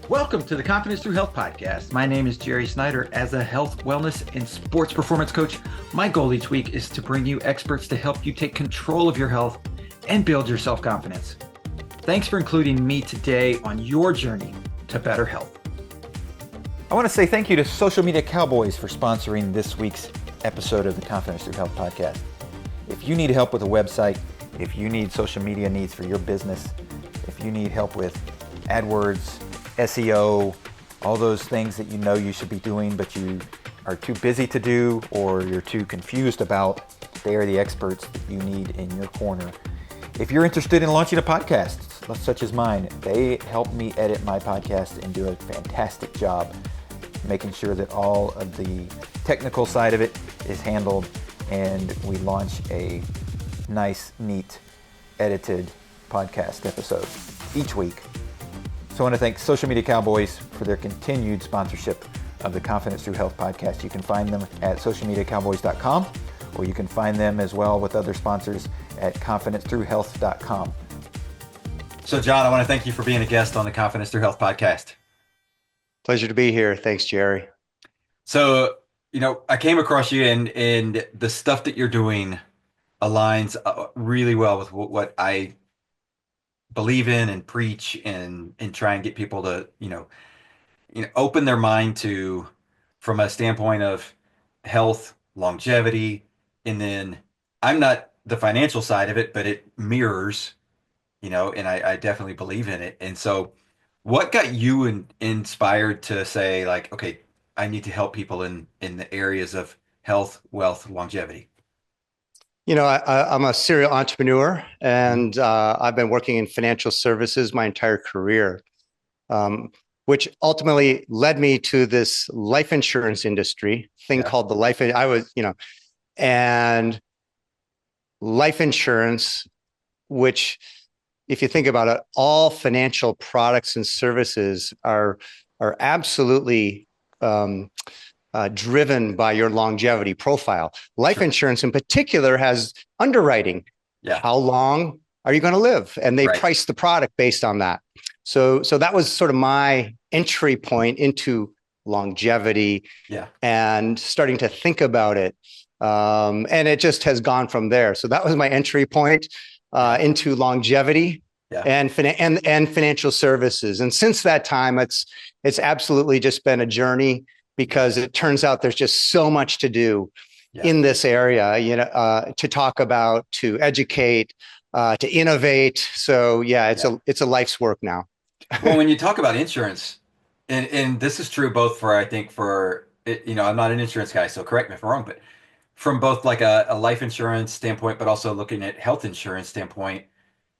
Welcome to the Confidence Through Health podcast. My name is Jerry Snyder. As a health, wellness, and sports performance coach, my goal each week is to bring you experts to help you take control of your health and build your self-confidence. Thanks for including me today on your journey to better health. I want to say thank you to Social Media Cowboys for sponsoring this week's episode of the Confidence Through Health podcast. If you need help with a website, if you need social media needs for your business, if you need help with AdWords, SEO, all those things that you know you should be doing, but you are too busy to do or you're too confused about, they are the experts that you need in your corner. If you're interested in launching a podcast, such as mine, they help me edit my podcast and do a fantastic job making sure that all of the technical side of it is handled and we launch a nice, neat, edited podcast episode each week. So I want to thank Social Media Cowboys for their continued sponsorship of the Confidence Through Health podcast. You can find them at socialmediacowboys.com, or you can find them as well with other sponsors at confidencethroughhealth.com. So John, I want to thank you for being a guest on the Confidence Through Health podcast. Pleasure to be here. Thanks, Jerry. So, I came across you and the stuff that you're doing aligns really well with what I believe in and preach and try and get people to, open their mind to from a standpoint of health, longevity, and then I'm not the financial side of it, but it mirrors, and I definitely believe in it. And so what got you inspired to say like, okay, I need to help people in the areas of health, wealth, longevity? I'm a serial entrepreneur, and I've been working in financial services my entire career, which ultimately led me to this life insurance industry thing called the life. And life insurance, which, if you think about it, all financial products and services are absolutely driven by your longevity profile. Life insurance in particular has underwriting. Yeah. How long are you going to live? And they price the product based on that. So that was sort of my entry point into longevity and starting to think about it. And it just has gone from there. So that was my entry point into longevity and financial services. And since that time, it's absolutely just been a journey, because it turns out there's just so much to do in this area, to talk about, to educate, to innovate. So it's a life's work now. Well, when you talk about insurance, and this is true both for, I think for, I'm not an insurance guy, so correct me if I'm wrong, but from both like a life insurance standpoint, but also looking at health insurance standpoint,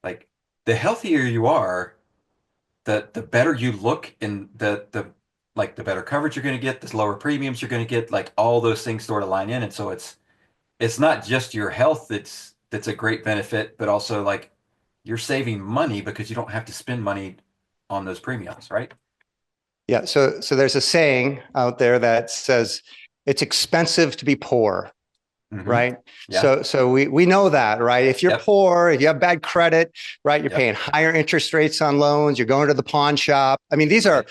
like the healthier you are, the better you look, and the better coverage you're going to get, the lower premiums you're going to get, like all those things sort of line in. And so it's not just your health that's a great benefit, but also like you're saving money because you don't have to spend money on those premiums, right? Yeah. So there's a saying out there that says it's expensive to be poor. Mm-hmm. Right. Yeah. So we know that, right? If you're poor, if you have bad credit, right, you're paying higher interest rates on loans, you're going to the pawn shop. I mean, these are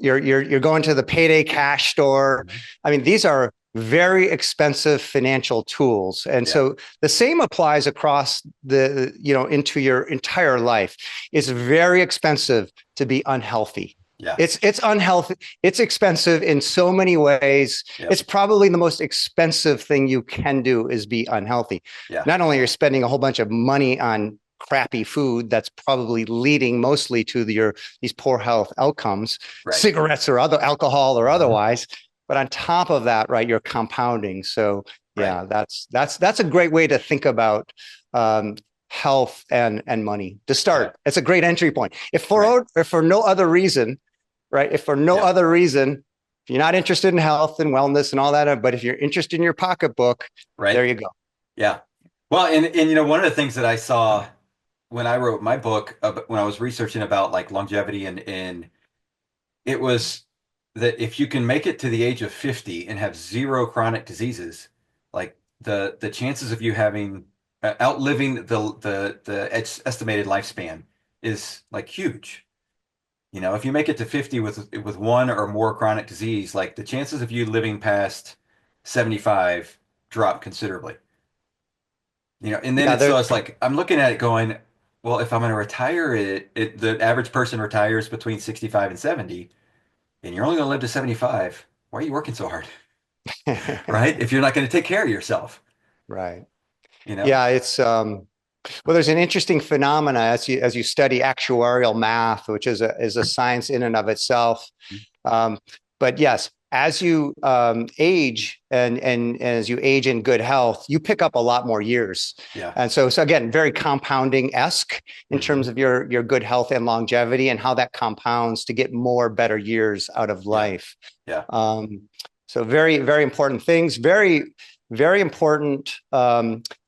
you're going to the payday cash store. I mean, these are very expensive financial tools. And so the same applies across into your entire life. It's very expensive to be unhealthy. Yeah. It's unhealthy. It's expensive in so many ways. Yep. It's probably the most expensive thing you can do is be unhealthy. Yeah. Not only are you spending a whole bunch of money on crappy food that's probably leading mostly to these poor health outcomes, cigarettes or other alcohol or otherwise. But on top of that, right, you're compounding. So that's a great way to think about health and money to start. It's a great entry point. If for no other reason, right? If for no other reason, if you're not interested in health and wellness and all that, but if you're interested in your pocketbook, there you go. Yeah. Well, and one of the things that I saw when I wrote my book, when I was researching about like longevity, and it was that if you can make it to the age of 50 and have zero chronic diseases, like the chances of you having outliving the estimated lifespan is like huge. If you make it to 50 with one or more chronic disease, like the chances of you living past 75 drop considerably. And then Yeah, it's so there, it's like I'm looking at it going, well, if I'm going to retire the average person retires between 65 and 70, and you're only going to live to 75, why are you working so hard? Right? If you're not going to take care of yourself, right. you know? Yeah, it's well, there's an interesting phenomena as you study actuarial math, which is a science in and of itself. Um, but yes, as you age and as you age in good health, you pick up a lot more years. Yeah. And so again, very compounding-esque in Hmm. terms of your good health and longevity and how that compounds to get more better years out of Yeah. life. Yeah. Um, so very, very important things. Very, very important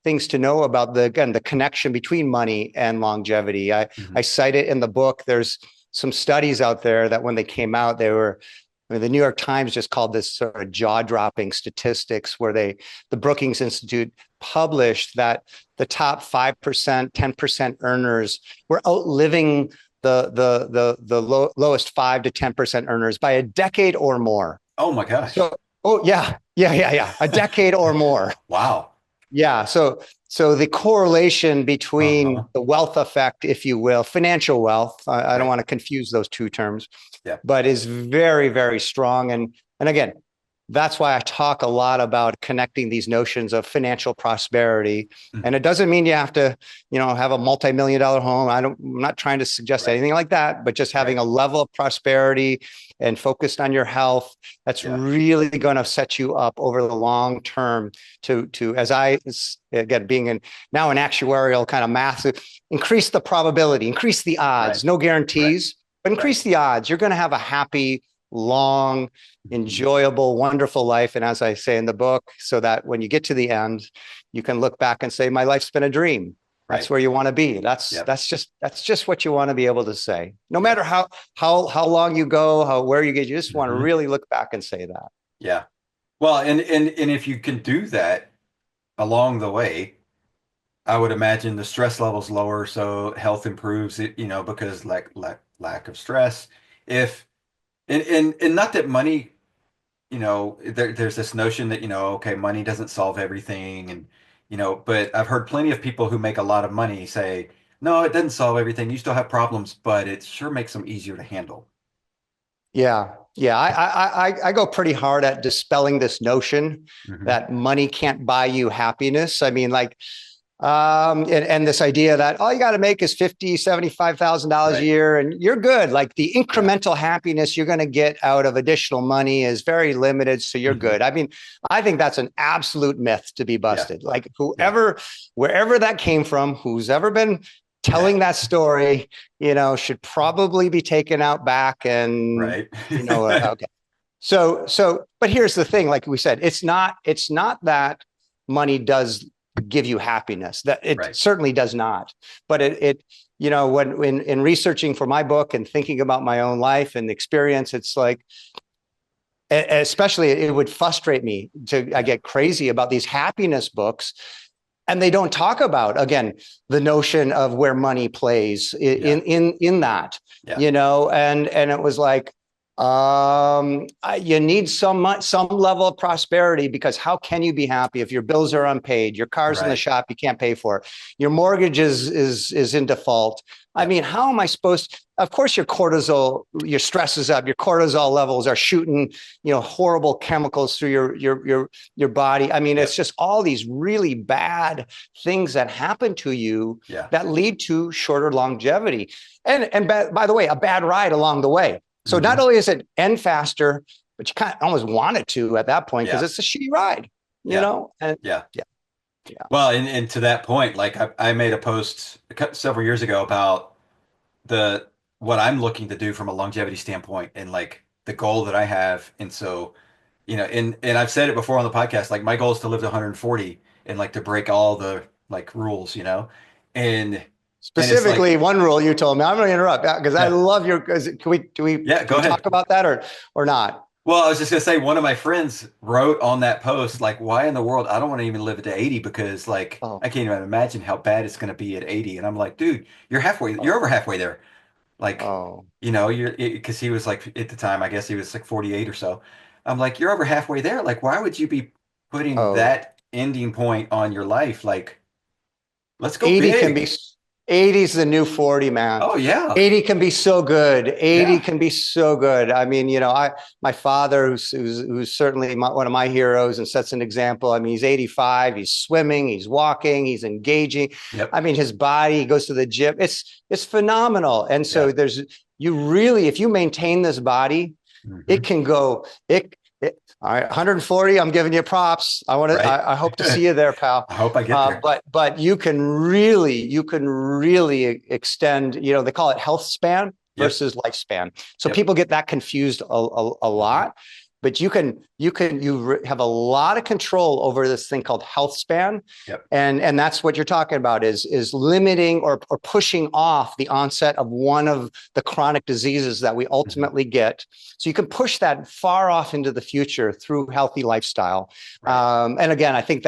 things to know about the connection between money and longevity. I Hmm. cite it in the book. There's some studies out there that when they came out, the New York Times just called this sort of jaw-dropping statistics where the Brookings Institute published that the top 5%, 10% earners were outliving the lowest 5 to 10% earners by a decade or more. Oh my gosh. So, oh yeah, a decade or more. Wow. Yeah. So the correlation between Uh-huh. the wealth effect, if you will, financial wealth, I don't Right. want to confuse those two terms, Yeah. but is very, very strong. And again, that's why I talk a lot about connecting these notions of financial prosperity. Mhm. And it doesn't mean you have to, have a multi-million dollar home. I'm not trying to suggest Right. anything like that, but just having Right. a level of prosperity and focused on your health, that's Yeah. really going to set you up over the long term to as I again being now an actuarial kind of math, increase the probability, increase the Right. odds, no Right. guarantees, but Right. increase the odds. You're going to have a happy, long, Mhm. enjoyable, wonderful life. And as I say in the book, so that when you get to the end, you can look back and say, my life's been a dream. That's Right. where you want to be. That's Yep. that's just that's just what you want to be able to say. No Yeah. matter how long you go, where you get, you just want to Hmm. really look back and say that. Yeah. Well, and if you can do that along the way, I would imagine the stress level's lower, so health improves, because lack of stress. If and not that money, there's this notion that, okay, money doesn't solve everything, but I've heard plenty of people who make a lot of money say, no, it doesn't solve everything. You still have problems, but it sure makes them easier to handle. Yeah. I go pretty hard at dispelling this notion Hmm. that money can't buy you happiness. I mean, like, and this idea that all you got to make is 50, $75,000 a Right. year and you're good. Like the Yeah. incremental happiness you're going to get out of additional money is very limited. So you're Hmm. good. I mean, I think that's an absolute myth to be Yeah. busted. Like Yeah. wherever that came from, who's ever been Yeah. telling that story, should probably be taken out back and, Right. okay. But here's the thing, like we said, it's not that money does give you happiness. That it Right. certainly does not. But when in researching for my book and thinking about my own life and experience, it's like, especially it would frustrate me I Yeah. get crazy about these happiness books and they don't talk about again the notion of where money plays Yeah. in that, Yeah. and it was like, you need some level of prosperity, because how can you be happy if your bills are unpaid, your car's in the Right. shop, you can't pay for it, your mortgage is in default? I Yeah. mean, how am I supposed? Of course, your stress is up, your cortisol levels are shooting, horrible chemicals through your body. I mean, Yeah. it's just all these really bad things that happen to you Yeah. that lead to shorter longevity, and by the way, a bad ride along the way. So not Hmm. only is it end faster, but you kind of almost want it to at that point because Yeah. it's a shitty ride, Yeah. And Yeah. yeah, yeah. Well, and to that point, like I made a post several years ago about the what I'm looking to do from a longevity standpoint and like the goal that I have. And so, and I've said it before on the podcast, like my goal is to live to 140 and like to break all the like rules, and it's like, Specifically, one rule you told me. I'm going to interrupt because I yeah, love your. Can we do we yeah, do go we talk ahead. about that or not? Well, I was just gonna say one of my friends wrote on that post, like, why in the world I don't want to even live to 80 because like Oh, I can't even imagine how bad it's gonna be at 80. And I'm like, dude, you're oh, over halfway there. Like, Oh, because he was like, at the time, I guess he was like 48 or so. I'm like, you're over halfway there. Like, why would you be putting oh. that ending point on your life? Like, let's go 80 can be big. 80 is the new 40, man. Oh yeah. 80 can be so good. 80 Yeah. can be so good. I mean, my father, who's certainly one of my heroes and sets an example. I mean, he's 85, he's swimming, he's walking, he's engaging. Yep. I mean, his body, he goes to the gym. It's phenomenal. And so Yeah. if you maintain this body, it Hmm. can go, all right, 140. I'm giving you props. Right. I hope to see you there, pal. I hope I get there. But you can really extend. They call it health span Yep. versus lifespan. So Yep. people get that confused a Hmm. lot. But you have a lot of control over this thing called health span, Yep. and that's what you're talking about is limiting or pushing off the onset of one of the chronic diseases that we Hmm. ultimately get. So you can push that far off into the future through healthy lifestyle. Right. And again, I think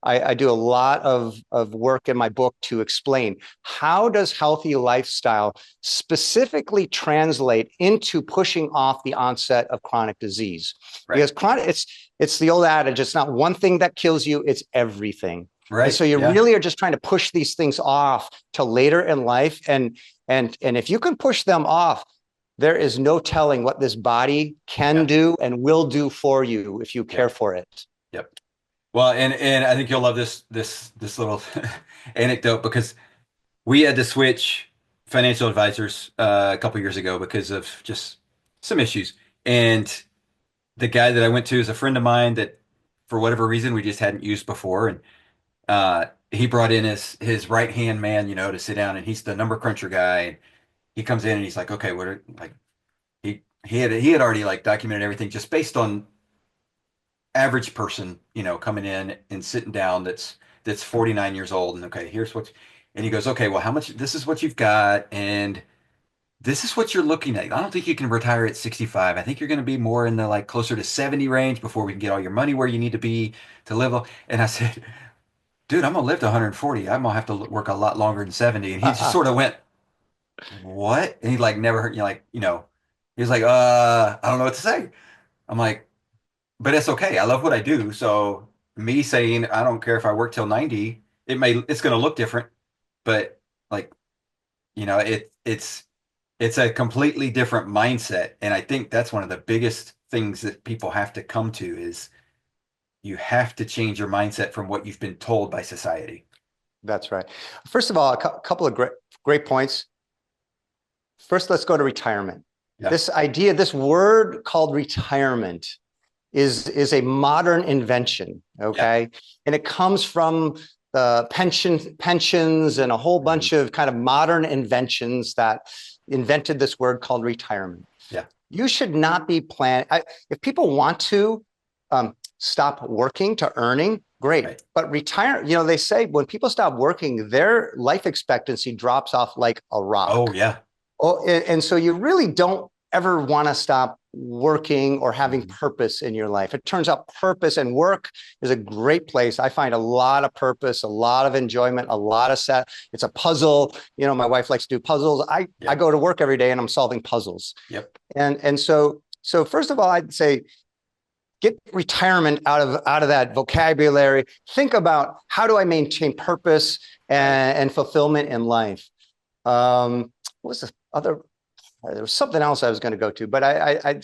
I do a lot of work in my book to explain how does healthy lifestyle specifically translate into pushing off the onset of chronic disease. Right. Because it's the old adage, it's not one thing that kills you, it's everything. And so Right. you Yeah. really are just trying to push these things off to later in life. And if you can push them off, there is no telling what this body can Yeah. do and will do for you if you care Yep. for it. Yep. Well, and I think you'll love this little anecdote because we had to switch financial advisors a couple years ago because of just some issues. And the guy that I went to is a friend of mine that, for whatever reason, we just hadn't used before, and he brought in his right hand man, to sit down, and he's the number cruncher guy. And he comes in and he's like, okay, like he had already like documented everything just based on average person, coming in and sitting down that's 49 years old, and okay, here's what, and he goes, okay, well, how much, this is what you've got, and this is what you're looking at. I don't think you can retire at 65. I think you're going to be more in the like closer to 70 range before we can get all your money where you need to be to live. And I said, dude, I'm gonna live to 140. I'm gonna have to work a lot longer than 70. And he just sort of went, what? And he like never heard, he was like, I don't know what to say. I'm like, but it's okay. I love what I do. So me saying I don't care if I work till 90, it's going to look different, but like, it's a completely different mindset. And I think that's one of the biggest things that people have to come to is you have to change your mindset from what you've been told by society. That's right. First of all, couple of great points. First, let's go to retirement. Yeah. This idea, this word called retirement is a modern invention, Yeah. okay? And it comes from the pensions and a whole Mhm. bunch of kind of modern inventions that invented this word called retirement. Yeah. You should not be planning. If people want to stop working to earning, great. Right. But retire, they say when people stop working, their life expectancy drops off like a Oh rock. yeah. Oh, and so you really don't ever want to stop working or having Mhm. purpose in your life. It turns out purpose and work is a great place. I find a lot of purpose, a lot of enjoyment, a lot of set. It's a puzzle. My wife likes to do puzzles. I Yep. go to work every day and I'm solving puzzles. Yep. And so first of all, I'd say get retirement out of that vocabulary. Think about how do I maintain purpose Right. and fulfillment in life. What was the other? There was something else I was going to go to, but I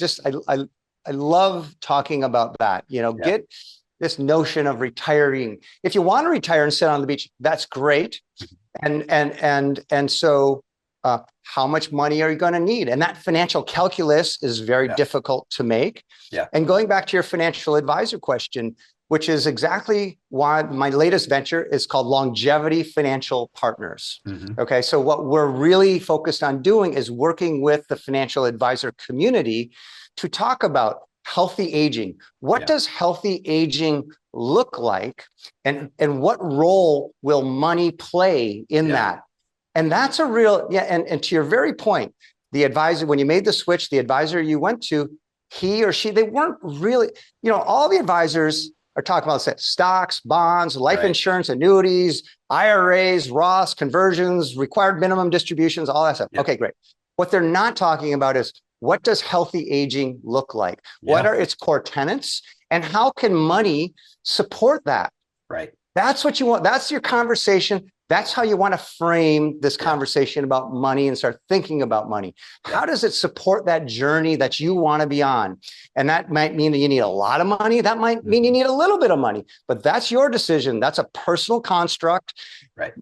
love talking about that. Yeah. Get this notion of retiring. If you want to retire and sit on the beach, that's great. And so how much money are you going to need? And that financial calculus is very Yeah. difficult to make. Yeah. And going back to your financial advisor question, which is exactly why my latest venture is called Longevity Financial Partners. Hmm. Okay, so what we're really focused on doing is working with the financial advisor community to talk about healthy aging. What Yeah. does healthy aging look like? And what role will money play in Yeah. that? And that's a real, yeah. And to your very point, the advisor, when you made the switch, the advisor you went to, he or she, they weren't really, all the advisors are talking about stocks, bonds, life Right. insurance, annuities, IRAs, Roths, conversions, required minimum distributions, all that stuff. Okay, great. What they're not talking about is, what does healthy aging look like? What are its core tenets? And how can money support that? Right. That's what you want. That's your conversation. That's how you want to frame this conversation about money and start thinking about money. How does it support that journey that you want to be on? And that might mean that you need a lot of money. That might mean you need a little bit of money, but that's your decision. That's a personal construct, right?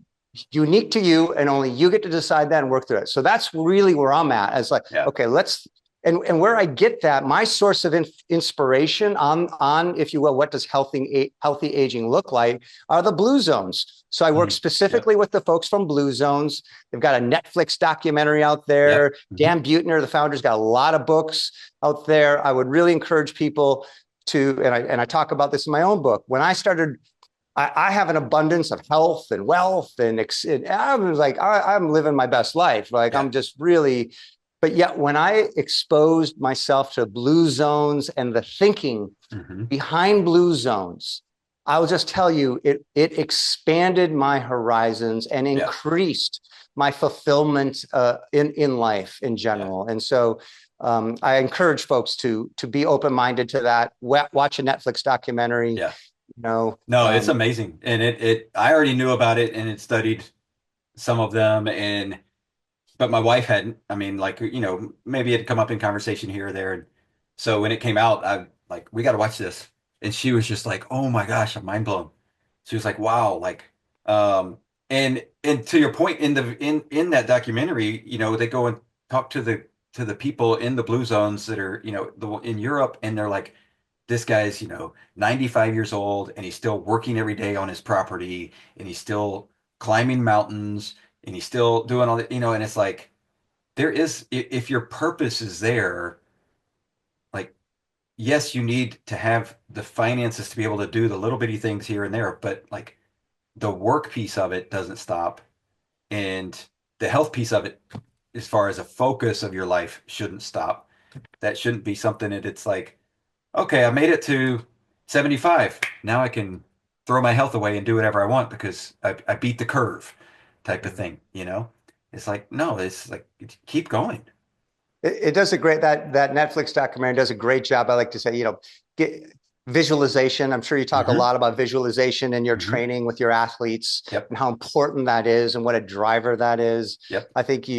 Unique to you, and only you get to decide that and work through it. So that's really where I'm at. It's like, okay, let's, and where I get that, my source of inspiration on, if you will, what does healthy aging look like, are the Blue Zones. So I work specifically with the folks from Blue Zones. They've got a Netflix documentary out there. Dan Buettner, the founder's got a lot of books out there. I would really encourage people to, and I talk about this in my own book. When I started, I have an abundance of health and wealth, and I was like, I'm living my best life. Like I'm just really. But yet, when I exposed myself to Blue Zones and the thinking behind Blue Zones, I will just tell you, it expanded my horizons and increased my fulfillment in life in general. And so I encourage folks to be open-minded to that. Watch a Netflix documentary. No, it's amazing. And I already knew about it and had studied some of them, but my wife hadn't. I mean, like, maybe it had come up in conversation here or there. And so when it came out, I like, we got to watch this. And she was just like, oh my gosh, I'm mind blown. She was like, wow. Like, and to your point, in that documentary, they go and talk to the people in the Blue Zones that are, in Europe. And they're like, this guy's, 95 years old and he's still working every day on his property, and he's still climbing mountains, and he's still doing all that, and it's like, if your purpose is there, like, yes, you need to have the finances to be able to do the little bitty things here and there, but like the work piece of it doesn't stop. And the health piece of it, as far as a focus of your life, shouldn't stop. That shouldn't be something that it's like, okay, I made it to 75. Now I can throw my health away and do whatever I want because I beat the curve, type of thing, It's like, no, it's like, keep going. It does that Netflix documentary does a great job. I like to say, get visualization. I'm sure you talk a lot about visualization in your training with your athletes and how important that is and what a driver that is. I think,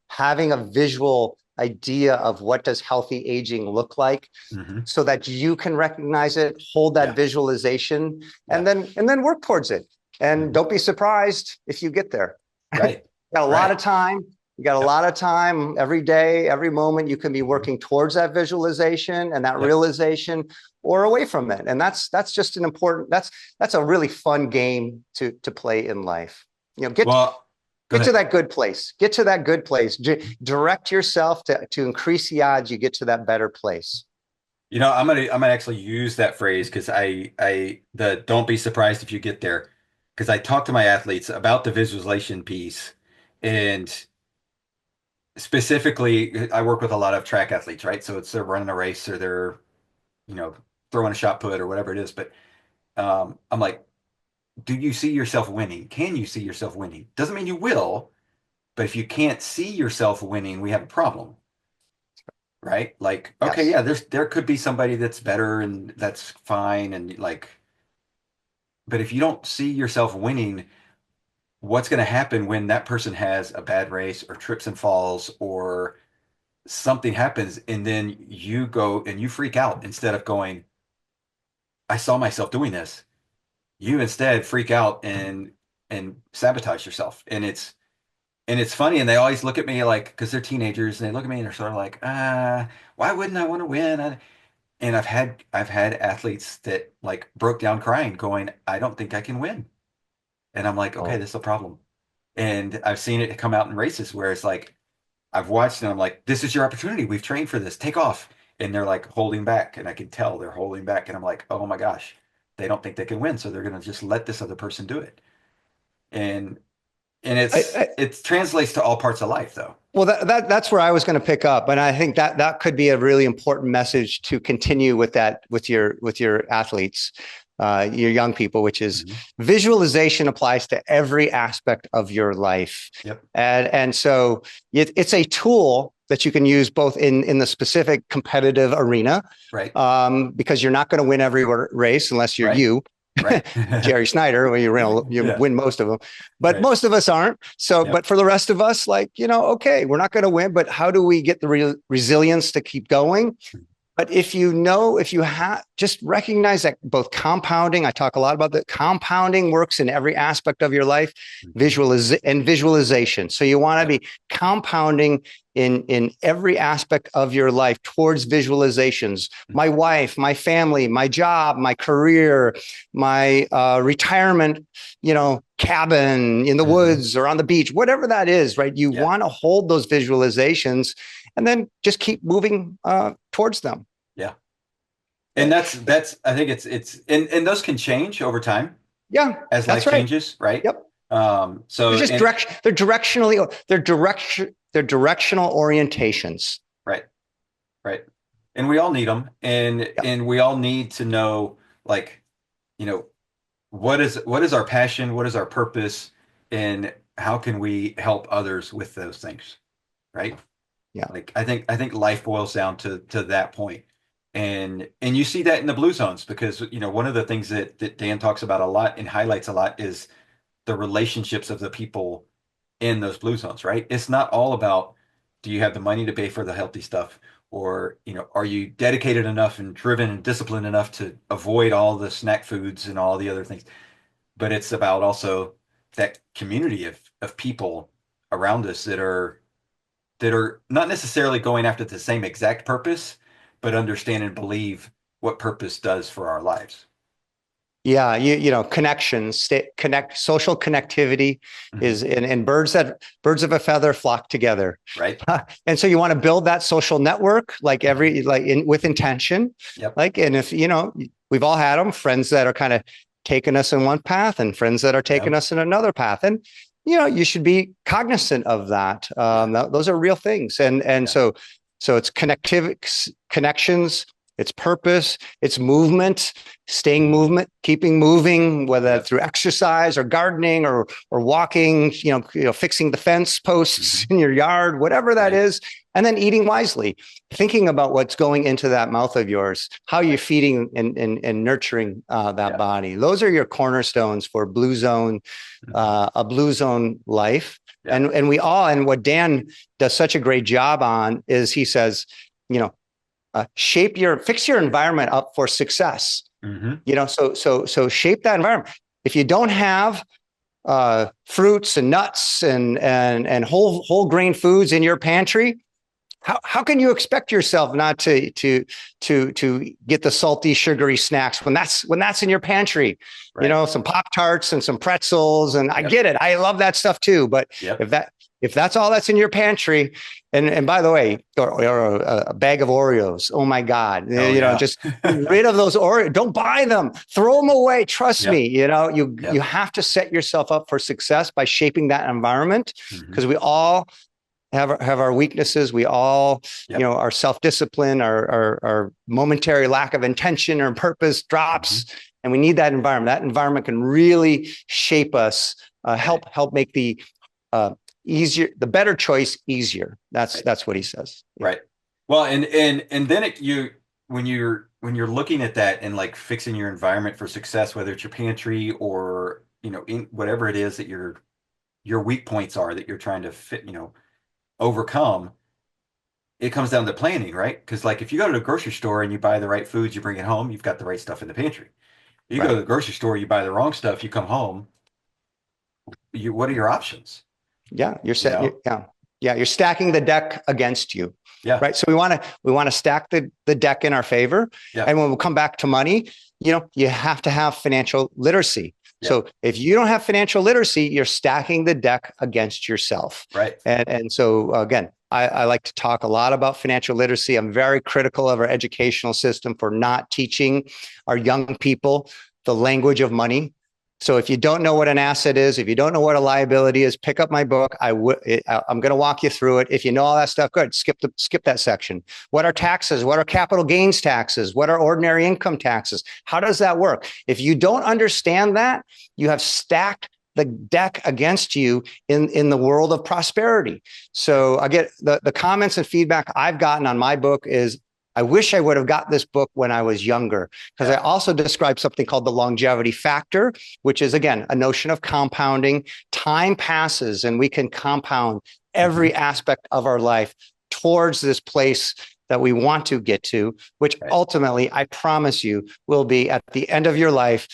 having a visual idea of what does healthy aging look like so that you can recognize it, hold that visualization, and then work towards it. And don't be surprised if you get there. Right. Got a lot of time. You got a lot of time every day, every moment. You can be working towards that visualization and that realization, or away from it. And that's just an important. That's a really fun game to play in life. Get to that good place. Get to that good place. Direct yourself to increase the odds you get to that better place. I'm gonna actually use that phrase because don't be surprised if you get there, because I talk to my athletes about the visualization piece. And specifically, I work with a lot of track athletes, right? So they're running a race, or they're, throwing a shot put or whatever it is. But I'm like, do you see yourself winning? Can you see yourself winning? Doesn't mean you will, but if you can't see yourself winning, we have a problem, right? Like, okay, there could be somebody that's better, and that's fine, and like, but if you don't see yourself winning, what's going to happen when that person has a bad race or trips and falls or something happens, and then you go and you freak out instead of going, I saw myself doing this. You instead freak out and sabotage yourself. And it's funny, and they always look at me like, because they're teenagers, and they look at me and they're sort of like, why wouldn't I want to win? And I've had athletes that like broke down crying, going, I don't think I can win. And I'm like, okay, this is a problem. And I've seen it come out in races where it's like, I've watched and I'm like, this is your opportunity. We've trained for this. Take off. And they're like holding back. And I can tell they're holding back. And I'm like, oh my gosh, they don't think they can win. So they're going to just let this other person do it. And it translates to all parts of life, though. Well, that's where I was going to pick up. And I think that could be a really important message to continue with that, with your athletes. your young people, which is visualization applies to every aspect of your life. Yep. And so it's a tool that you can use both in the specific competitive arena, right? Because you're not going to win every race unless you're you. Right. Jerry Snyder, where you win most of them, but most of us aren't. So, but for the rest of us, like, okay, we're not going to win, but how do we get the resilience to keep going? But if you just recognize that both compounding, I talk a lot about that, compounding works in every aspect of your life, visualization. So you want to be compounding in every aspect of your life towards visualizations. My wife, my family, my job, my career, my retirement, cabin in the woods or on the beach, whatever that is, right? You want to hold those visualizations and then just keep moving towards them. Yeah. And that's, I think it's, and those can change over time. Yeah. As life changes, right? Yep. So they're just they're directional orientations. Right. Right. And we all need them. And we all need to know, like, what is our passion? What is our purpose? And how can we help others with those things? Right. Yeah. Like, I think life boils down to that point. And you see that in the blue zones, because, one of the things that Dan talks about a lot and highlights a lot is the relationships of the people in those blue zones, right? It's not all about, do you have the money to pay for the healthy stuff? Or, are you dedicated enough and driven and disciplined enough to avoid all the snack foods and all the other things? But it's about also that community of people around us that are not necessarily going after the same exact purpose, but understand and believe what purpose does for our lives. Yeah, connections, social connectivity is, and birds of a feather flock together. Right. And so you want to build that social network, with intention. Yep. And if, we've all had them, friends that are kind of taking us in one path and friends that are taking us in another path. And, you should be cognizant of that. Those are real things. So it's connections, it's purpose, it's movement, keeping moving, whether through exercise or gardening or walking, fixing the fence posts in your yard, whatever that is. And then eating wisely, thinking about what's going into that mouth of yours, how you're feeding and nurturing that body. Those are your cornerstones for a blue zone life. Yeah. And what Dan does such a great job on is he says, fix your environment up for success. So shape that environment. If you don't have fruits and nuts and whole grain foods in your pantry, how can you expect yourself not to get the salty, sugary snacks when that's in your pantry? Right. Some Pop-Tarts and some pretzels, and I get it. I love that stuff too. But if that's all that's in your pantry, and by the way, or a bag of Oreos, oh my God, just get rid of those Oreos. Don't buy them. Throw them away. Trust me. You have to set yourself up for success by shaping that environment, because we all have our weaknesses. We all, our self-discipline, our momentary lack of intention or purpose drops, and we need that environment. That environment can really shape us, help make the better choice easier. That's what he says. Right. Well, and then when you're looking at that and like fixing your environment for success, whether it's your pantry or, in whatever it is that your weak points are that you're trying to fit, overcome, it comes down to planning, right? Because like if you go to the grocery store and you buy the right foods, you bring it home, you've got the right stuff in the pantry. You go to the grocery store, you buy the wrong stuff, you come home, what are your options? Yeah, you're set. You're stacking the deck against you. Yeah. Right. So we want to stack the deck in our favor. Yeah. And when we come back to money, you have to have financial literacy. Yeah. So if you don't have financial literacy, you're stacking the deck against yourself. Right. And so again, I like to talk a lot about financial literacy. I'm very critical of our educational system for not teaching our young people the language of money. So if you don't know what an asset is, if you don't know what a liability is, pick up my book. I'm going to walk you through it. If you know all that stuff, good. Skip that section. What are taxes? What are capital gains taxes? What are ordinary income taxes? How does that work? If you don't understand that, you have stacked the deck against you in the world of prosperity. So I get the comments and feedback I've gotten on my book is, I wish I would have got this book when I was younger, because I also describe something called the longevity factor, which is, again, a notion of compounding. Time passes and we can compound every aspect of our life towards this place that we want to get to, which ultimately, I promise you, will be at the end of your life.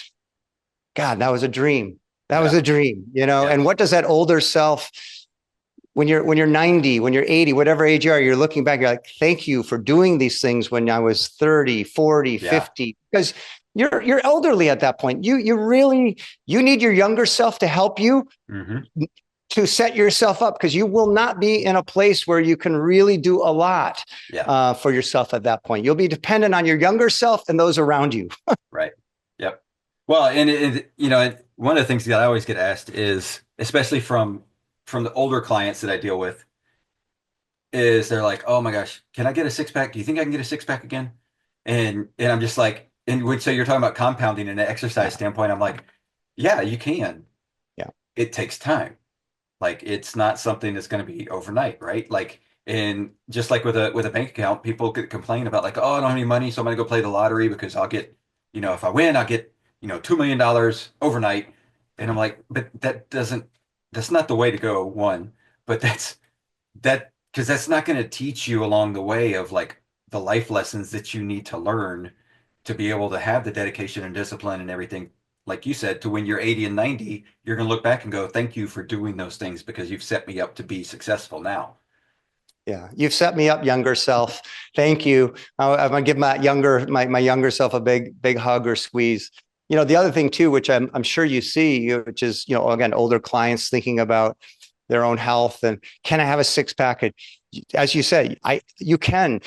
God, that was a dream. That was a dream, you know? And what does that older self, when you're 90, when you're 80, whatever age you are, you're looking back, you're like, thank you for doing these things when I was 30, 40, 50, because you're elderly at that point. You need your younger self to help you to set yourself up, because you will not be in a place where you can really do a lot for yourself at that point. You'll be dependent on your younger self and those around you. Right. Yep. Well, and one of the things that I always get asked is, especially from the older clients that I deal with, is they're like, oh my gosh, can I get a six pack? Do you think I can get a six pack again? And I'm just like, so you're talking about compounding in an exercise standpoint. I'm like, yeah, you can. Yeah. It takes time. Like, it's not something that's going to be overnight, right? Like, and just like with a bank account, people could complain about like, oh, I don't have any money, so I'm going to go play the lottery because I'll get, if I win, I'll get, $2 million overnight. And I'm like, but that's not the way to go, one. But because that's not going to teach you along the way of like the life lessons that you need to learn to be able to have the dedication and discipline and everything, like you said, to when you're 80 and 90, you're going to look back and go, thank you for doing those things because you've set me up to be successful now. Yeah, you've set me up, younger self. Thank you. I'm gonna give my younger self a big hug or squeeze. The other thing too, which I'm sure you see, which is, again, older clients thinking about their own health and, can I have a six pack? As you said, you can.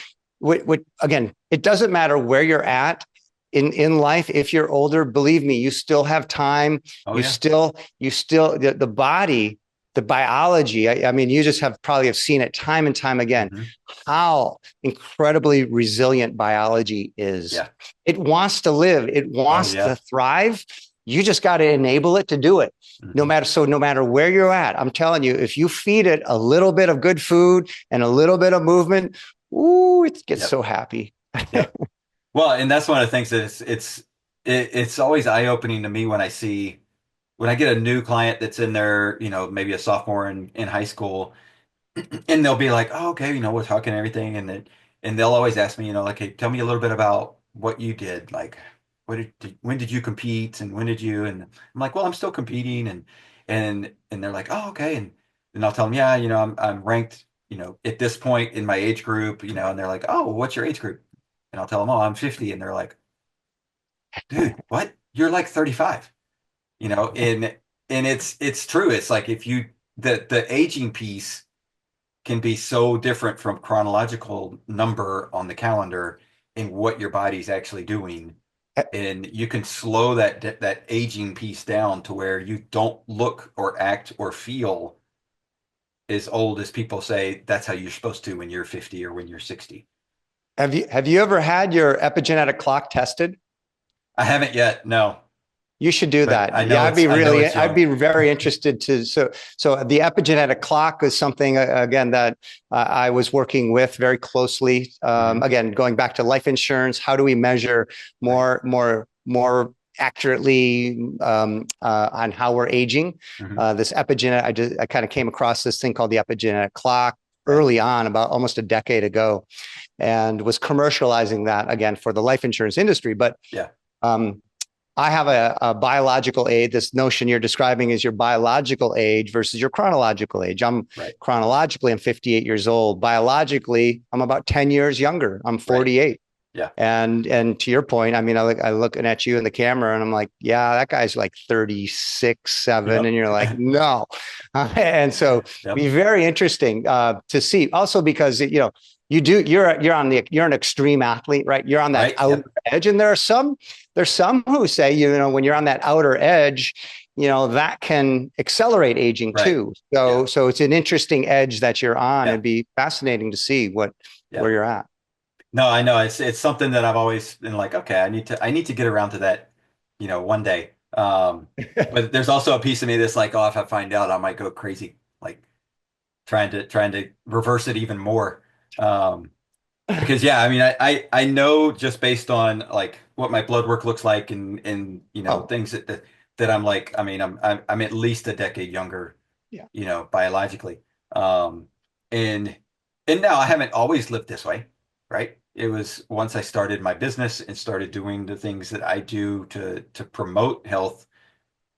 Again, it doesn't matter where you're at in life. If you're older, believe me, you still have time. The body, the biology. I mean, you just probably have seen it time and time again, how incredibly resilient biology is. Yeah. It wants to live. It wants to thrive. You just got to enable it to do it. No matter where you're at, I'm telling you, if you feed it a little bit of good food and a little bit of movement, it gets so happy. Well, and that's one of the things that it's always eye-opening to me when I get a new client that's in there, maybe a sophomore in high school, and they'll be like, oh, okay, we're talking and everything. And they'll always ask me, like, hey, tell me a little bit about what you did. Like, when did you compete and when did you? And I'm like, well, I'm still competing. And they're like, oh, okay. And I'll tell them, yeah, I'm ranked, at this point in my age group, and they're like, oh, what's your age group? And I'll tell them, oh, I'm 50. And they're like, dude, what? You're like 35. And it's true. It's like, if the aging piece can be so different from chronological number on the calendar and what your body's actually doing. And you can slow that aging piece down to where you don't look or act or feel as old as people say that's how you're supposed to when you're 50 or when you're 60. Have you ever had your epigenetic clock tested? I haven't yet. No. You should do that. I know I'd be very interested to. So the epigenetic clock is something, again, that I was working with very closely. Again, going back to life insurance, how do we measure more accurately on how we're aging? This epigenetic, I kind of came across this thing called the epigenetic clock early on, about almost a decade ago, and was commercializing that again for the life insurance industry. But I have a biological age. This notion you're describing is your biological age versus your chronological age. Chronologically, I'm 58 years old. Biologically, I'm about 10 years younger. I'm 48. Yeah. And to your point, I mean, I looking at you in the camera and I'm like, yeah, that guy's like 36, 7. And you're like, no. And so be very interesting to see also because, You do. You're an extreme athlete, right? You're on that right? outer edge, and there's some who say, when you're on that outer edge, that can accelerate aging Right. too. So it's an interesting edge that you're on. Yeah. It'd be fascinating to see Yeah. where you're at. No, I know it's something that I've always been like, okay, I need to get around to that, one day. But there's also a piece of me that's like, oh, if I find out, I might go crazy, like trying to reverse it even more. Um, because yeah, I mean, I know just based on like what my blood work looks like and Oh, things that I'm like, I mean, I'm at least a decade younger, yeah. biologically. Um, and and now I haven't always lived this way, right? It was once I started my business and started doing the things that I do to promote health.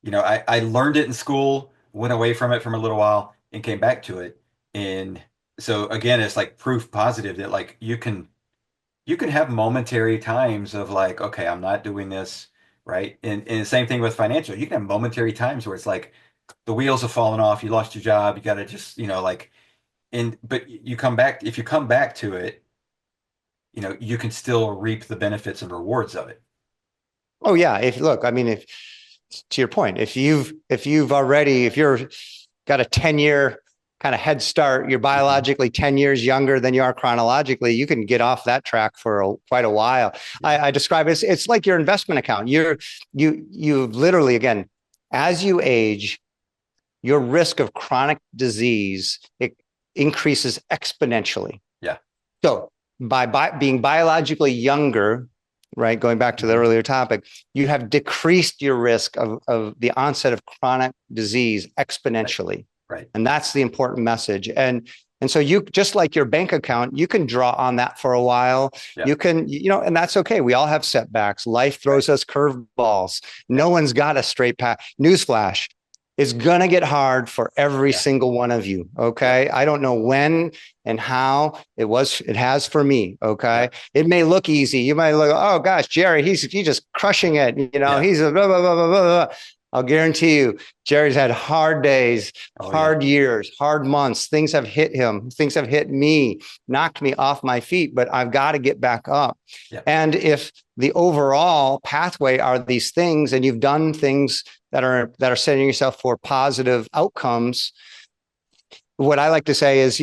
I learned it in school, went away from it from a little while, and came back to it. And so again, it's like proof positive that like you can have momentary times of like, okay, I'm not doing this, right? And the same thing with financial. You can have momentary times where it's like the wheels have fallen off, you lost your job, you got to just, like, but you come back, if you come back to it, you can still reap the benefits and rewards of it. Oh yeah. If look, I mean, if to your point, if you're got a 10-year kind of head start, you're Mhm. biologically 10 years younger than you are chronologically, you can get off that track for quite a while. Yeah. I describe it, it's like your investment account. You literally, again, as you age, your risk of chronic disease, it increases exponentially. Yeah. So by being biologically younger, right, going back to the Mhm. earlier topic, you have decreased your risk of the onset of chronic disease Right. exponentially. Right. And that's the important message. And so you, just like your bank account, you can draw on that for a while. Yeah. You can, and that's okay. We all have setbacks. Life Right. throws us curveballs. Yeah. No one's got a straight path. Newsflash. It's going to get hard for every Yeah. single one of you. Yeah. Okay. I don't know when and how it has for me. Yeah. Okay. It may look easy. You might look, oh gosh, Jerry, he's just crushing it. Yeah. He's a blah, blah, blah, blah, blah. I'll guarantee you, Jerry's had hard days, Oh yeah. hard years, hard months. Things have hit him. Things have hit me, knocked me off my feet, but I've got to get back up. Yeah. And if the overall pathway are these things, and you've done things that are setting yourself for positive outcomes, what I like to say is,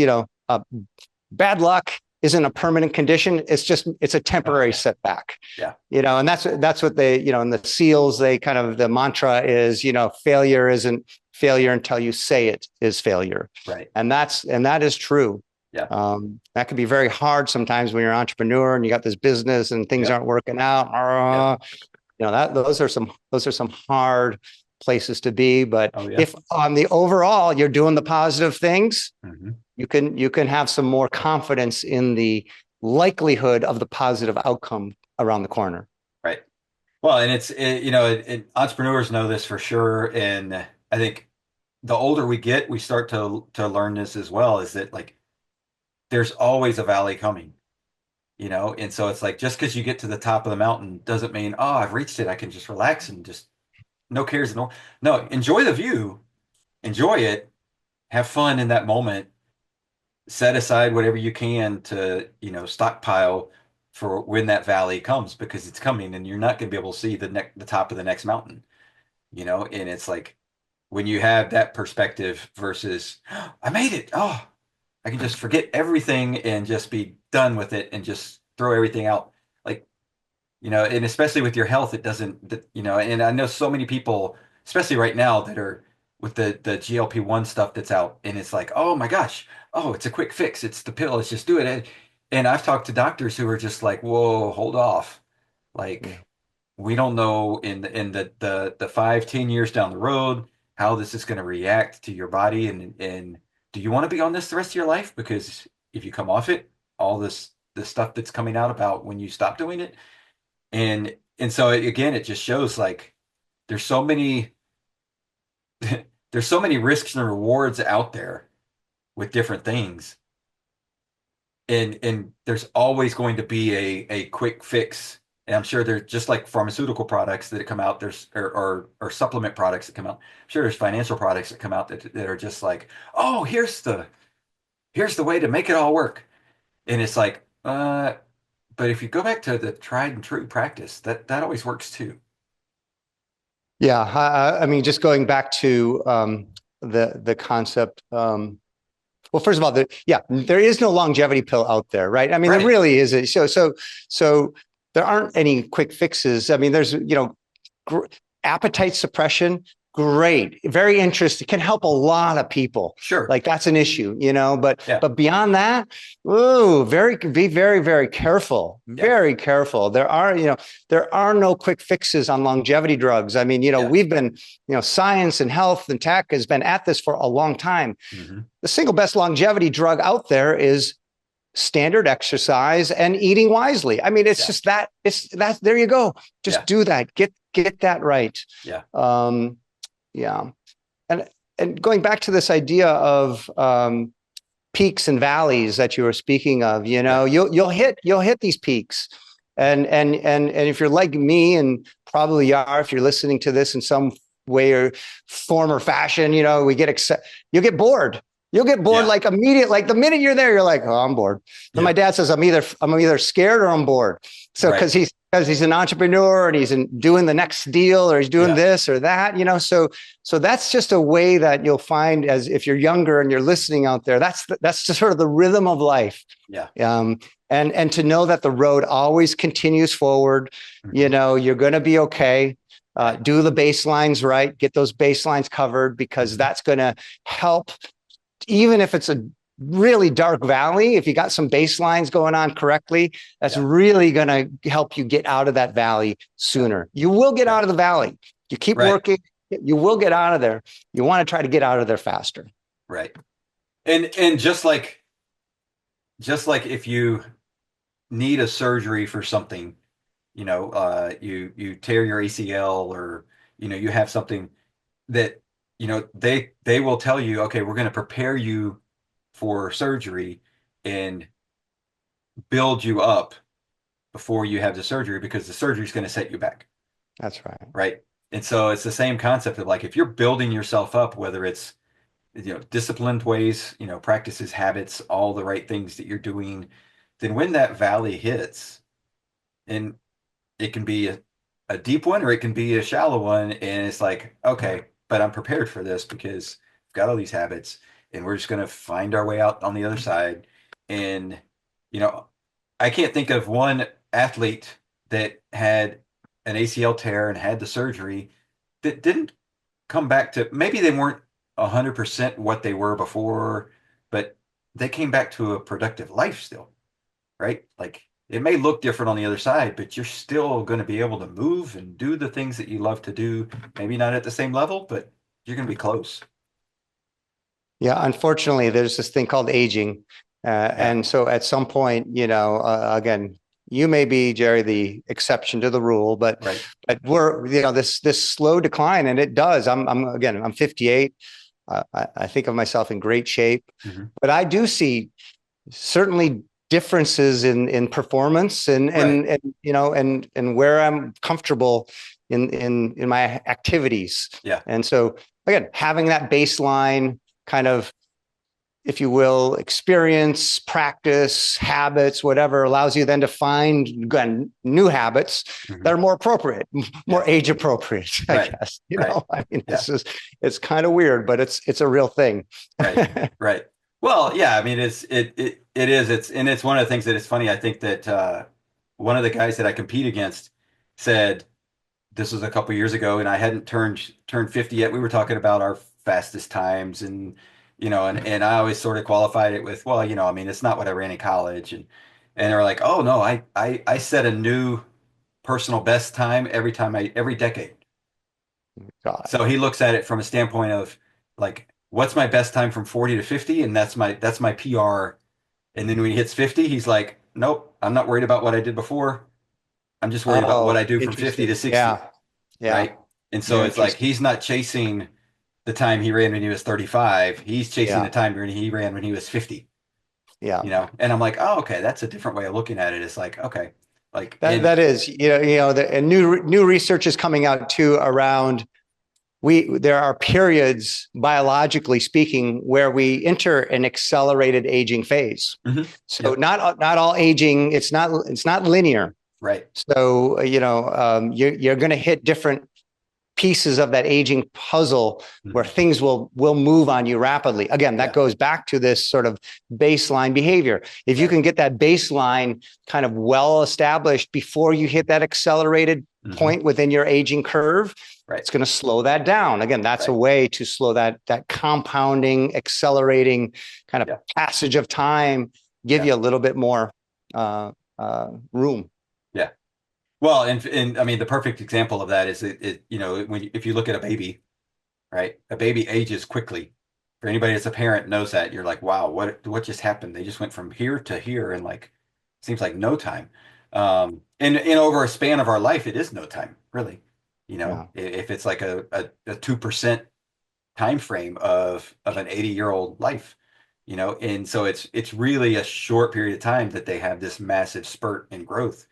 bad luck isn't a permanent condition. It's a Oh temporary yeah. setback. Yeah. And that's what they, in the SEALs, they kind of, the mantra is, failure isn't failure until you say it is failure. Right. And that is true. Yeah. That can be very hard sometimes when you're an entrepreneur and you got this business and things Yep. aren't working out. Yep. Those are some hard places to be. But Oh yeah. if on the overall you're doing the positive things, Mhm. you can have some more confidence in the likelihood of the positive outcome around the corner. Right. Well, and entrepreneurs know this for sure. And I think the older we get, we start to learn this as well, is that like there's always a valley coming, and so it's like just because you get to the top of the mountain doesn't mean, oh, I've reached it, I can just relax and just no cares. No, enjoy the view, enjoy it, have fun in that moment, set aside whatever you can to, stockpile for when that valley comes, because it's coming and you're not going to be able to see the top of the next mountain, and it's like when you have that perspective versus, "Oh, I made it. Oh, I can just forget everything and just be done with it and just throw everything out." Like, and especially with your health, it doesn't, and I know so many people, especially right now, that are with the GLP-1 stuff that's out, and it's like, oh my gosh, oh, it's a quick fix. It's the pill. Let's just do it. And I've talked to doctors who are just like, whoa, hold off. Yeah. Like, we don't know in the 5, 10 years down the road how this is going to react to your body, and do you want to be on this the rest of your life? Because if you come off it, all the stuff that's coming out about when you stop doing it, and so again, it just shows like there's so many there's so many risks and rewards out there with different things, and there's always going to be a quick fix. And I'm sure there's just like pharmaceutical products that come out, there's or supplement products that come out. I'm sure there's financial products that come out that are just like, oh, here's the way to make it all work. And it's like, but if you go back to the tried and true practice, that always works too. Yeah, I mean, just going back to the concept. Well, first of all, there is no longevity pill out there, right? I mean, there Right. really isn't. So there aren't any quick fixes. I mean, there's appetite suppression. Great, very interesting. Can help a lot of people. Sure. Like that's an issue, But Yeah. but beyond that, ooh, be very, very careful. Yeah. Very careful. There are no quick fixes on longevity drugs. I mean, Yeah. we've been, science and health and tech has been at this for a long time. Hmm. The single best longevity drug out there is standard exercise and eating wisely. I mean, it's Yeah. just that there you go. Just Yeah. do that. Get that right. Yeah. Yeah. And going back to this idea of peaks and valleys that you were speaking of, Yeah. you'll hit these peaks. And if you're like me, and probably you are, if you're listening to this in some way or form or fashion, you'll get bored. You'll get bored Yeah. like immediate, like the minute you're there, you're like, oh, I'm bored. Then Yeah. my dad says, I'm either scared or I'm bored. So Right. because he's an entrepreneur and he's doing the next deal or he's doing Yeah. this or that, so that's just a way that you'll find, as if you're younger and you're listening out there, that's just sort of the rhythm of life. Yeah. And to know that the road always continues forward. Mhm. You're going to be okay. Do the baselines right, get those baselines covered, because that's going to help. Even if it's a really dark valley, if you got some baselines going on correctly, that's really going to help you get out of that valley sooner. You will get Yeah. out of the valley. You keep Right. working, you will get out of there. You want to try to get out of there faster. Right. And just like if you need a surgery for something, you tear your ACL, or you have something that they will tell you, okay, we're going to prepare you for surgery and build you up before you have the surgery, because the surgery is going to set you back. That's right. Right. And so it's the same concept of, like, if you're building yourself up, whether it's disciplined ways, practices, habits, all the right things that you're doing, then when that valley hits, and it can be a deep one or it can be a shallow one, and it's like, okay, but I'm prepared for this because I've got all these habits, and we're just going to find our way out on the other side. And you know I can't think of one athlete that had an ACL tear and had the surgery that didn't come back to, maybe they weren't 100% what they were before, but they came back to a productive life still, right? Like, it may look different on the other side, but you're still going to be able to move and do the things that you love to do. Maybe not at the same level, but you're going to be close. Yeah, unfortunately, there's this thing called aging. And so at some point, again, you may be, Jerry, the exception to the rule, but Right. but we're, this slow decline, and it does. I'm 58. I think of myself in great shape, Mm-hmm. but I do see certainly differences in performance Right. and where I'm comfortable in my activities. Yeah. And so again, having that baseline kind of, if you will, experience, practice, habits, whatever, allows you then to find, again, new habits Mm-hmm. that are more appropriate, more age appropriate, I Right. guess. Right. I mean, Yeah. it's kind of weird, but it's a real thing. Right. Right. Well, yeah, I mean, it's one of the things that is funny. I think that one of the guys that I compete against said, this was a couple years ago, and I hadn't turned 50 yet. We were talking about our fastest times, and I always sort of qualified it with, well, I mean, it's not what I ran in college, and they were like, oh no, I set a new personal best time every decade. God. So he looks at it from a standpoint of, like, what's my best time from 40 to 50, and that's my PR. And then when he hits 50, he's like, nope, I'm not worried about what I did before. I'm just worried about what I Oh, do from 50 to interesting. 60. Yeah. Yeah. Right? And so Very it's like interesting. he's not chasing the time he ran when he was 35. He's chasing the Yeah. time when he ran when he was 50. Yeah. And I'm like, oh, okay, that's a different way of looking at it. It's like, okay, like, That is, and new research is coming out too around there are periods, biologically speaking, where we enter an accelerated aging phase. Mm-hmm. So Yep. not all aging, it's not linear. Right. So you're going to hit different pieces of that aging puzzle where things will move on you rapidly. Again, that goes back to this sort of baseline behavior. If you can get that baseline kind of well established before you hit that accelerated point within your aging curve, it's going to slow that down. Again, that's a way to slow that compounding, accelerating kind of passage of time, give you a little bit more room. Yeah. Well, and I mean, the perfect example of that is if you look at a baby, right? A baby ages quickly. For anybody that's a parent knows that. You're like, wow, what just happened? They just went from here to here in like, seems like no time. And over a span of our life, it is no time, really. If it's like a 2% time frame of an 80-year-old life, and so it's really a short period of time that they have this massive spurt in growth.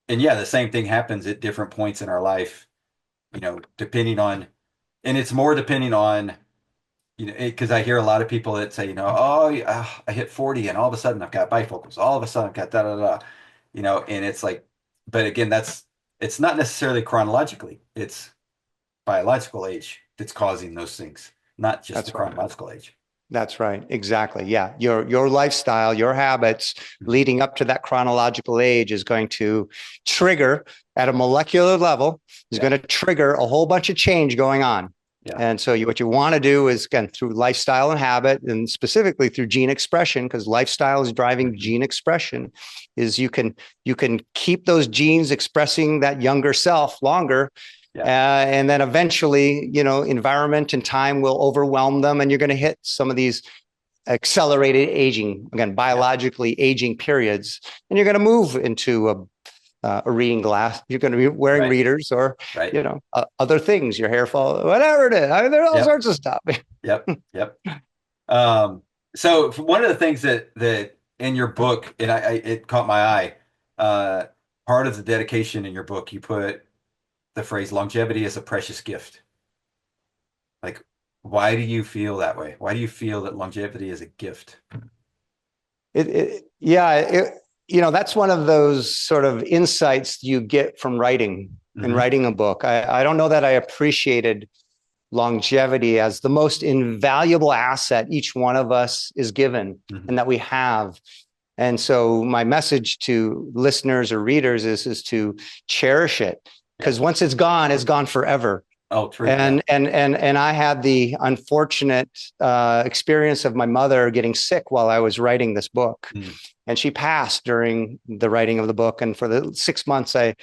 And yeah, the same thing happens at different points in our life, depending on, and it's more depending on, because I hear a lot of people that say, oh, yeah, I hit 40 and all of a sudden I've got bifocals. All of a sudden I've got da da da, and it's like, but again, it's not necessarily chronologically, it's biological age that's causing those things, not just the chronological age. That's right. Exactly. Yeah. Your lifestyle, your habits leading up to that chronological age is going to trigger at a molecular level, is going to trigger a whole bunch of change going on. Yeah. And so what you want to do is, again, through lifestyle and habit, and specifically through gene expression, because lifestyle is driving gene expression, is you can keep those genes expressing that younger self longer. Yeah. And then eventually, environment and time will overwhelm them, and you're going to hit some of these accelerated aging, again, biologically aging periods, and you're going to move into a reading glass. You're going to be wearing readers or, other things, your hair fall, whatever it is. I mean, there's all sorts of stuff. Yep. So one of the things that in your book, and it caught my eye, part of the dedication in your book, you put the phrase longevity is a precious gift. Like, why do you feel that way? Why do you feel that longevity is a gift? That's one of those sort of insights you get from writing and writing a book. I don't know that I appreciated longevity as the most invaluable asset each one of us is given and that we have. And so my message to listeners or readers is to cherish it. Because once it's gone forever. Oh, true. And I had the unfortunate experience of my mother getting sick while I was writing this book. And she passed during the writing of the book. And for the 6 months, I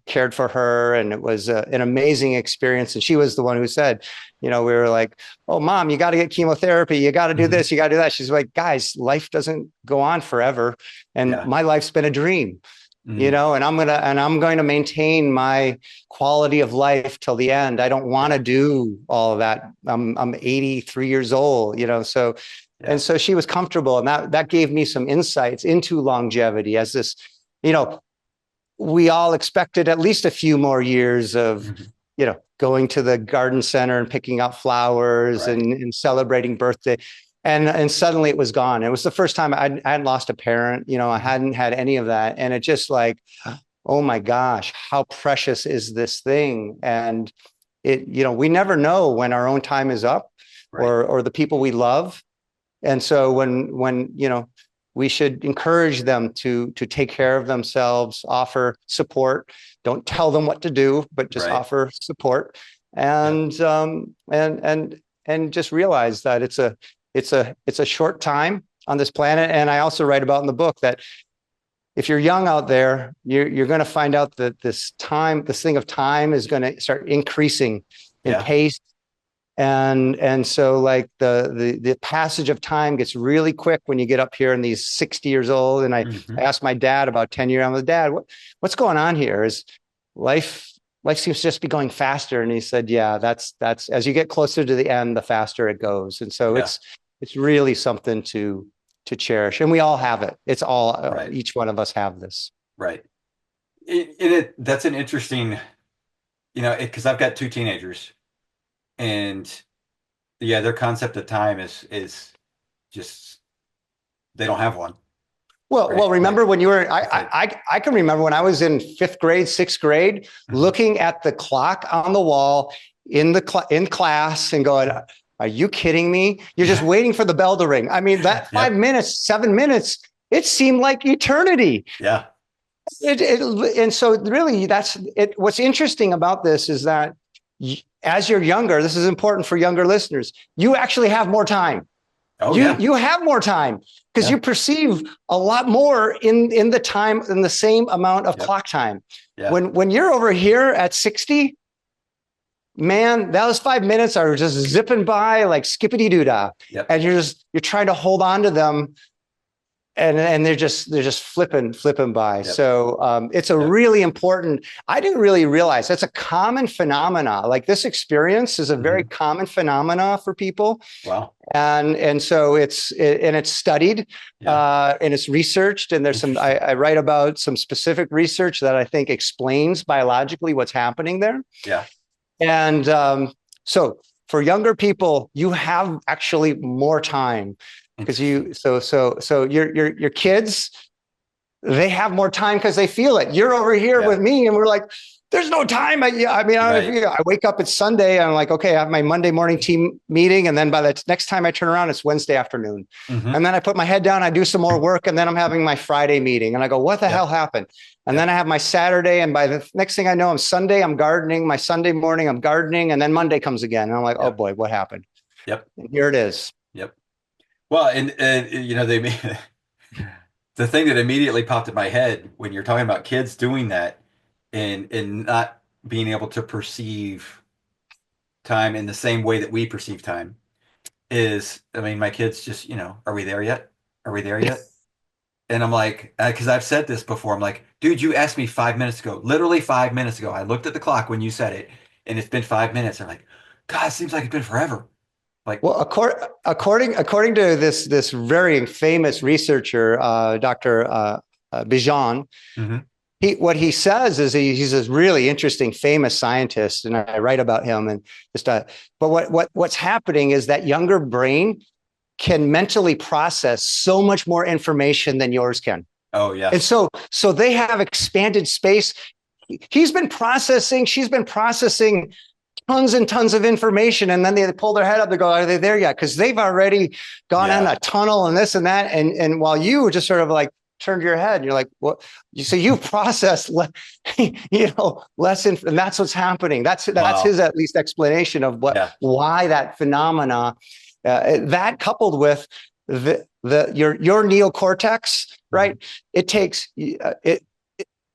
cared for her, and it was an amazing experience. And she was the one who said, we were like, oh, Mom, you got to get chemotherapy. You got to do this. You got to do that. She's like, guys, life doesn't go on forever. And my life's been a dream. And I'm going to maintain my quality of life till the end. I don't want to do all of that. I'm 83 years old, so, and so she was comfortable, and that gave me some insights into longevity as this, we all expected at least a few more years of, going to the garden center and picking out flowers and celebrating birthday. And suddenly it was gone. It was the first time I hadn't lost a parent, I hadn't had any of that. And it just like, oh my gosh, how precious is this thing? And we never know when our own time is up or the people we love. And so when we should encourage them to take care of themselves, offer support. Don't tell them what to do, but just offer support and just realize that it's a short time on this planet. And I also write about in the book that if you're young out there, you're going to find out that this thing of time is going to start increasing in pace. And so like the passage of time gets really quick when you get up here in these 60 years old. And I asked my dad about 10 years. I'm like, Dad, what's going on here? Is life seems to just be going faster. And he said, yeah, that's as you get closer to the end, the faster it goes. And so it's really something to cherish. And we all have it. It's all, each one of us have this. Right. That's an interesting, because I've got two teenagers. And yeah, their concept of time is just, they don't have one. Well, Right? remember Like, when you were, it's like, I can remember when I was in fifth grade, sixth grade, looking at the clock on the wall in class and going, are you kidding me? You're just waiting for the bell to ring. I mean, that 5 minutes, 7 minutes, it seemed like eternity. Yeah. And so really that's it. What's interesting about this is that as you're younger, this is important for younger listeners, you actually have more time. Oh, You have more time because you perceive a lot more in the time, in the same amount of clock time. Yeah. When you're over here at 60, man, those 5 minutes are just zipping by like skippity doo-dah. Yep. And you're trying to hold on to them. And they're just flipping by. Yep. So it's a really important. I didn't really realize that's a common phenomena. Like this experience is a very common phenomena for people. Wow. And so it's studied and it's researched. And there's I write about some specific research that I think explains biologically what's happening there. Yeah. And so for younger people, you have actually more time. Because your kids, they have more time because they feel it. You're over here with me, and we're like, there's no time. I wake up, it's Sunday, and I'm like, okay, I have my Monday morning team meeting, and then by the next time I turn around, it's Wednesday afternoon, and then I put my head down, I do some more work, and then I'm having my Friday meeting, and I go, what the hell happened? And then I have my Saturday, and by the next thing I know, Sunday, I'm gardening. My Sunday morning, I'm gardening, and then Monday comes again, and I'm like, oh boy, what happened? Yep. And here it is. Yep. Well, and you know, the thing that immediately popped in my head when you're talking about kids doing that and not being able to perceive time in the same way that we perceive time is, I mean, my kids just, you know, are we there yet? Are we there yet? And I'm like, because I've said this before, I'm like, dude, you asked me 5 minutes ago, literally 5 minutes ago. I looked at the clock when you said it, and it's been 5 minutes. I'm like, God, it seems like it's been forever. Like, well, according to this very famous researcher, Dr. Bijan, what he says is he's this really interesting, famous scientist, and I write about him. And just, but what's happening is that younger brain can mentally process so much more information than yours can. Oh yeah, and so they have expanded space. She's been processing tons and tons of information, and then they pull their head up, they go, are they there yet? Because they've already gone in a tunnel and this and that, and while you just sort of like turned your head and you're like, what? So you processed less and that's what's happening. That's his at least explanation of why that phenomena, that coupled with your neocortex, right? It takes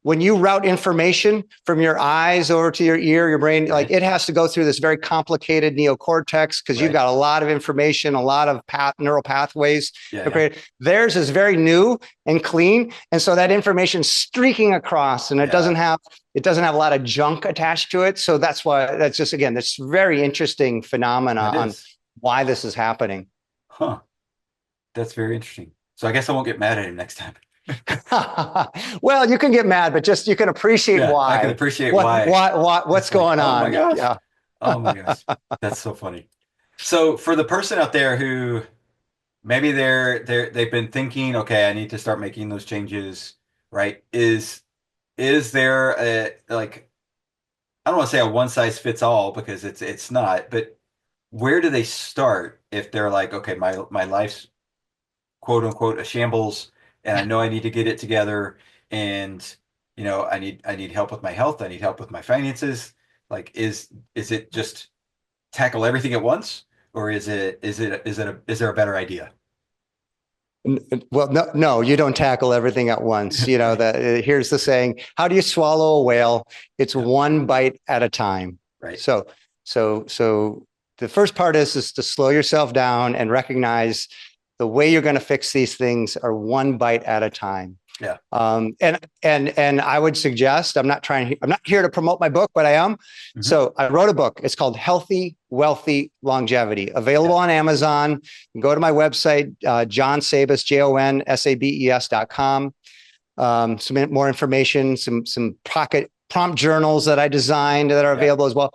when you route information from your eyes over to your ear, your brain, like it has to go through this very complicated neocortex because you've got a lot of information, a lot of neural pathways. Theirs is very new and clean, and so that information streaking across, and it doesn't have a lot of junk attached to it. So that's why that's very interesting phenomena on why this is happening. Huh? That's very interesting. So I guess I won't get mad at him next time. Well, you can get mad, but just you can appreciate why. I can appreciate what's going on. Oh my gosh. Oh my gosh. That's so funny. So for the person out there who maybe they've been thinking, okay, I need to start making those changes, right? Is there a, like, I don't want to say a one size fits all because it's not, but where do they start if they're like, okay, my life's quote unquote a shambles, and I know I need to get it together, and you know I need help with my health, I need help with my finances. Like, is it just tackle everything at once, or is there a better idea? Well, no, you don't tackle everything at once. You know, here's the saying: how do you swallow a whale? It's one bite at a time. Right. So the first part is to slow yourself down and recognize the way you're going to fix these things are one bite at a time. Yeah. And I would suggest, I'm not here to promote my book, but I am. So I wrote a book. It's called Healthy, Wealthy Longevity, available on Amazon. You can go to my website, Jon Sabes, JONSABES.com. Some more information, some pocket prompt journals that I designed that are available as well.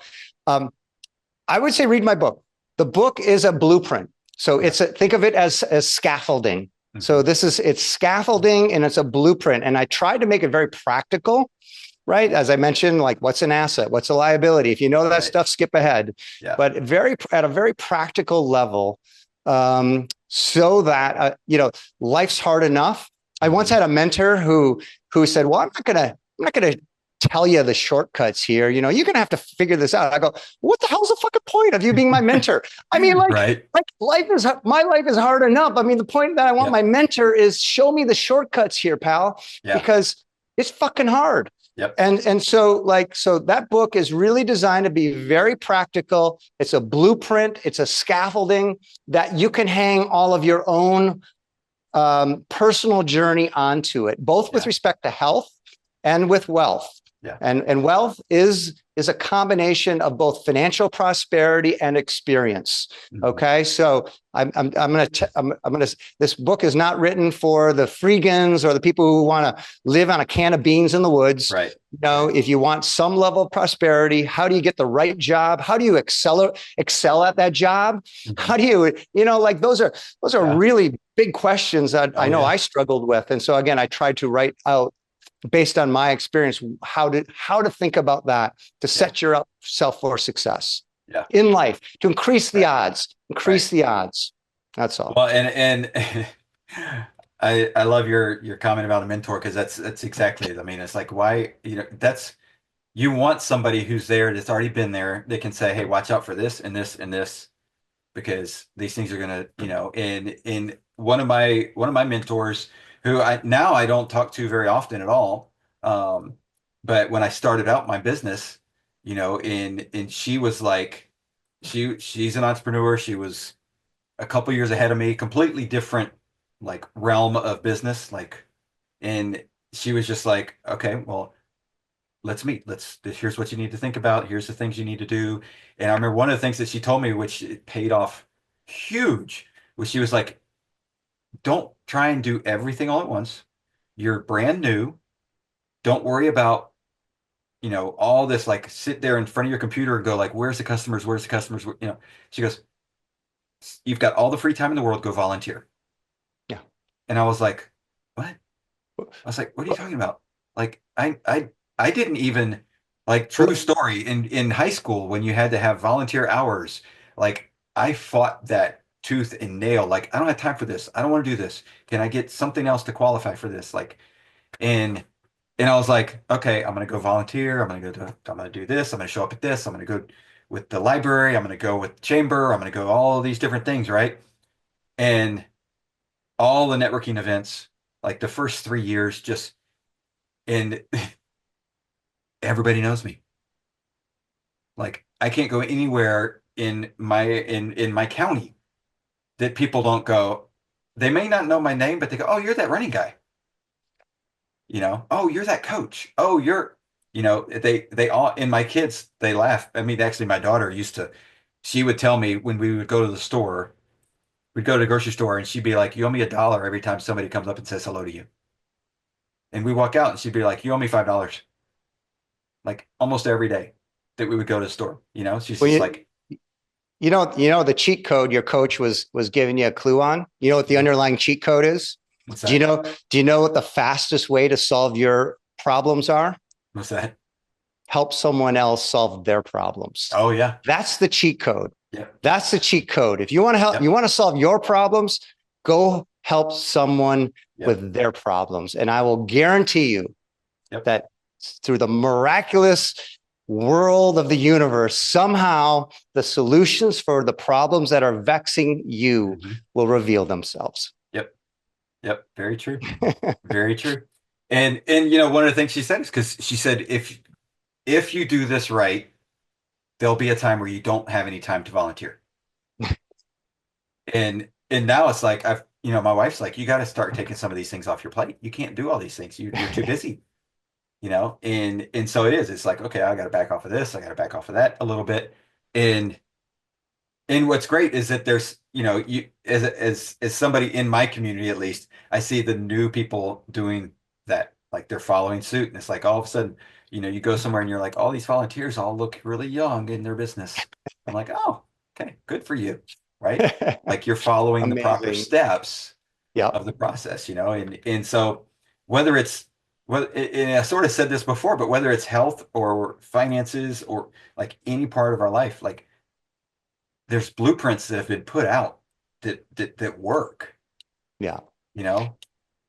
I would say read my book. The book is a blueprint. So think of it as scaffolding. Mm-hmm. So it's scaffolding and it's a blueprint. And I tried to make it very practical, right? As I mentioned, like what's an asset? What's a liability? If you know that stuff, skip ahead. Yeah. But at a very practical level, so that, life's hard enough. I once had a mentor who said, well, I'm not going to tell you the shortcuts here. You're going to have to figure this out. I go, what the hell's the fucking point of you being my mentor? I mean, like my life is hard enough. I mean, the point that I want my mentor is show me the shortcuts here, pal, because it's fucking hard. Yep. And so that book is really designed to be very practical. It's a blueprint. It's a scaffolding that you can hang all of your own personal journey onto it, both with respect to health and with wealth. Yeah. And wealth is a combination of both financial prosperity and experience. Mm-hmm. Okay. So this book is not written for the freegans or the people who want to live on a can of beans in the woods. Right. If you want some level of prosperity, how do you get the right job? How do you excel at that job? Mm-hmm. How do you, those are really big questions that I know I struggled with. And so again, I tried to write out, based on my experience, how to think about that to set yourself for success in life, to increase the odds, the odds. That's all. Well, and I love your comment about a mentor, because that's exactly it. I mean, it's like, why, you want somebody who's there, that's already been there. They can say, hey, watch out for this and this and this, because these things are going to, in one of my mentors, who I don't talk to very often at all. But when I started out my business, and she was like, she's an entrepreneur. She was a couple years ahead of me, completely different, like, realm of business. And she was just like, okay, well, let's meet. Here's what you need to think about. Here's the things you need to do. And I remember one of the things that she told me, which it paid off huge, was she was like, don't try and do everything all at once. You're brand new. Don't worry about, all this, like, sit there in front of your computer and go like, where's the customers? Where's the customers? She goes, you've got all the free time in the world, go volunteer. Yeah. And I was like, what? I was like, what are you talking about? Like, I didn't even, like, true story, in high school, when you had to have volunteer hours, like, I fought that tooth and nail. Like, I don't have time for this. I don't want to do this. Can I get something else to qualify for this? Like, and I was like, okay, I'm going to go volunteer. I'm going to do this. I'm going to show up at this. I'm going to go with the library. I'm going to go with chamber. I'm going to go all of these different things. Right. And all the networking events, like the first 3 years, and everybody knows me. Like, I can't go anywhere in my county that people don't go. They may not know my name, but they go, oh, you're that running guy. Oh, you're that coach. Oh, they all, and my kids, they laugh. I mean, actually, my daughter she would tell me, when we would go to the store, we'd go to the grocery store, and she'd be like, you owe me $1 every time somebody comes up and says hello to you. And we walk out, and she'd be like, you owe me $5. Like, almost every day that we would go to the store, she's just like, the cheat code your coach was giving you a clue on. You know what the underlying cheat code is? What's that? Do you know what the fastest way to solve your problems are? What's that? Help someone else solve their problems. Oh yeah. That's the cheat code. Yeah. That's the cheat code. If you want to help, you want to solve your problems, go help someone with their problems. And I will guarantee you that through the miraculous world of the universe, somehow the solutions for the problems that are vexing you will reveal themselves. Yep. Very true. Very true. And one of the things she said is, because she said, if you do this right, there'll be a time where you don't have any time to volunteer. and now it's like, my wife's like, you got to start taking some of these things off your plate. You can't do all these things. You're too busy. And so it's like, okay, I got to back off of this. I got to back off of that a little bit. And what's great is that there's, you, as somebody in my community, at least, I see the new people doing that like they're following suit. And it's like all of a sudden, you go somewhere and you're like, all these volunteers all look really young in their business. I'm like, oh, okay, good for you. Right? Like you're following the proper Amazing. steps Yeah. of the process, and so whether it's and I sort of said this before, but whether it's health or finances or like any part of our life, like there's blueprints that have been put out that work, Yeah. you know,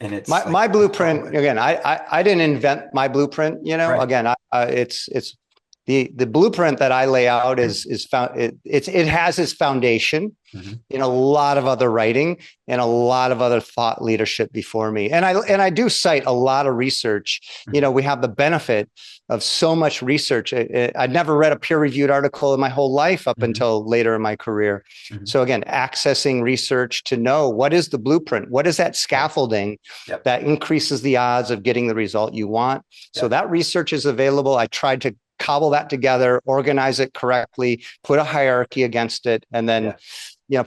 and it's My like blueprint, again, I didn't invent my blueprint, right. again, it's the blueprint that I lay out is found, it has its foundation Mhm. in a lot of other writing and a lot of other thought leadership before me. And I do cite a lot of research. Mhm. We have the benefit of so much research. I'd never read a peer-reviewed article in my whole life up Mhm. until later in my career. Mhm. So again, accessing research to know what is the blueprint, what is that Yep. scaffolding Yep. that increases the odds of getting the result you want. So Yep. that research is available. I tried to cobble that together, organize it correctly, put a hierarchy against it, and then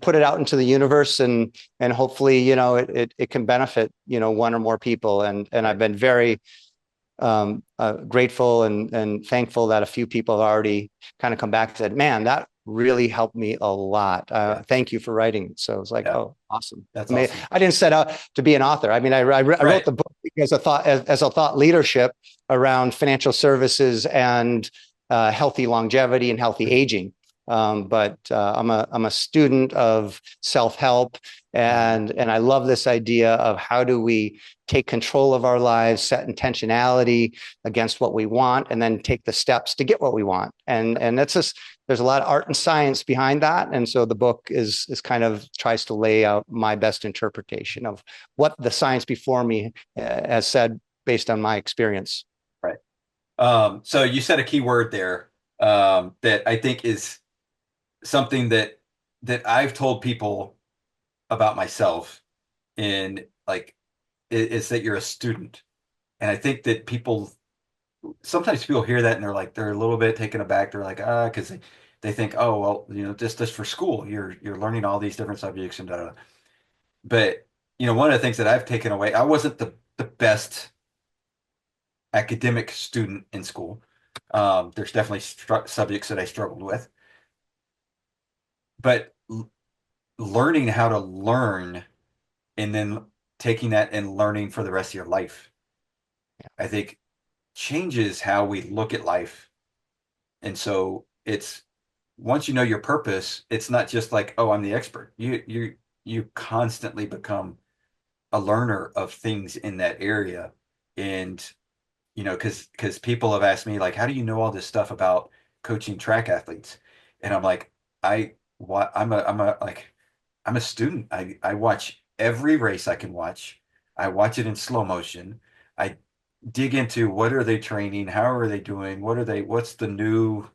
put it out into the universe, and hopefully it can benefit one or more people. And Right. I've been very grateful and thankful that a few people have already kind of come back and said, man, that really helped me a lot. Yeah. Thank you for writing it. So it's like, Yeah. oh, awesome. That's awesome. I didn't set out to be an author. I mean, I wrote the book because I thought as a thought leadership around financial services and healthy longevity and healthy aging. But I'm a student of self-help, and I love this idea of how do we take control of our lives, set intentionality against what we want, and then take the steps to get what we want. And that's just, there's a lot of art and science behind that. And so the book is kind of tries to lay out my best interpretation of what the science before me has said based on my experience. Right. So you said a key word there that I think is something that I've told people about myself, and like is that you're a student. And I think that sometimes people hear that and they're a little bit taken aback. They're like, because they think, oh, well, just for school, you're learning all these different subjects and da, da, da. But one of the things that I've taken away, I wasn't the best academic student in school. There's definitely subjects that I struggled with, but learning how to learn and then taking that and learning for the rest of your life, I think changes how we look at life. And so it's once you know your purpose, it's not just like, oh, I'm the expert. You constantly become a learner of things in that area. And because people have asked me like, how do you know all this stuff about coaching track athletes? And I'm like, I'm a student. I watch every race I can watch. I watch it in slow motion. I dig into what are they training? How are they doing? What's the new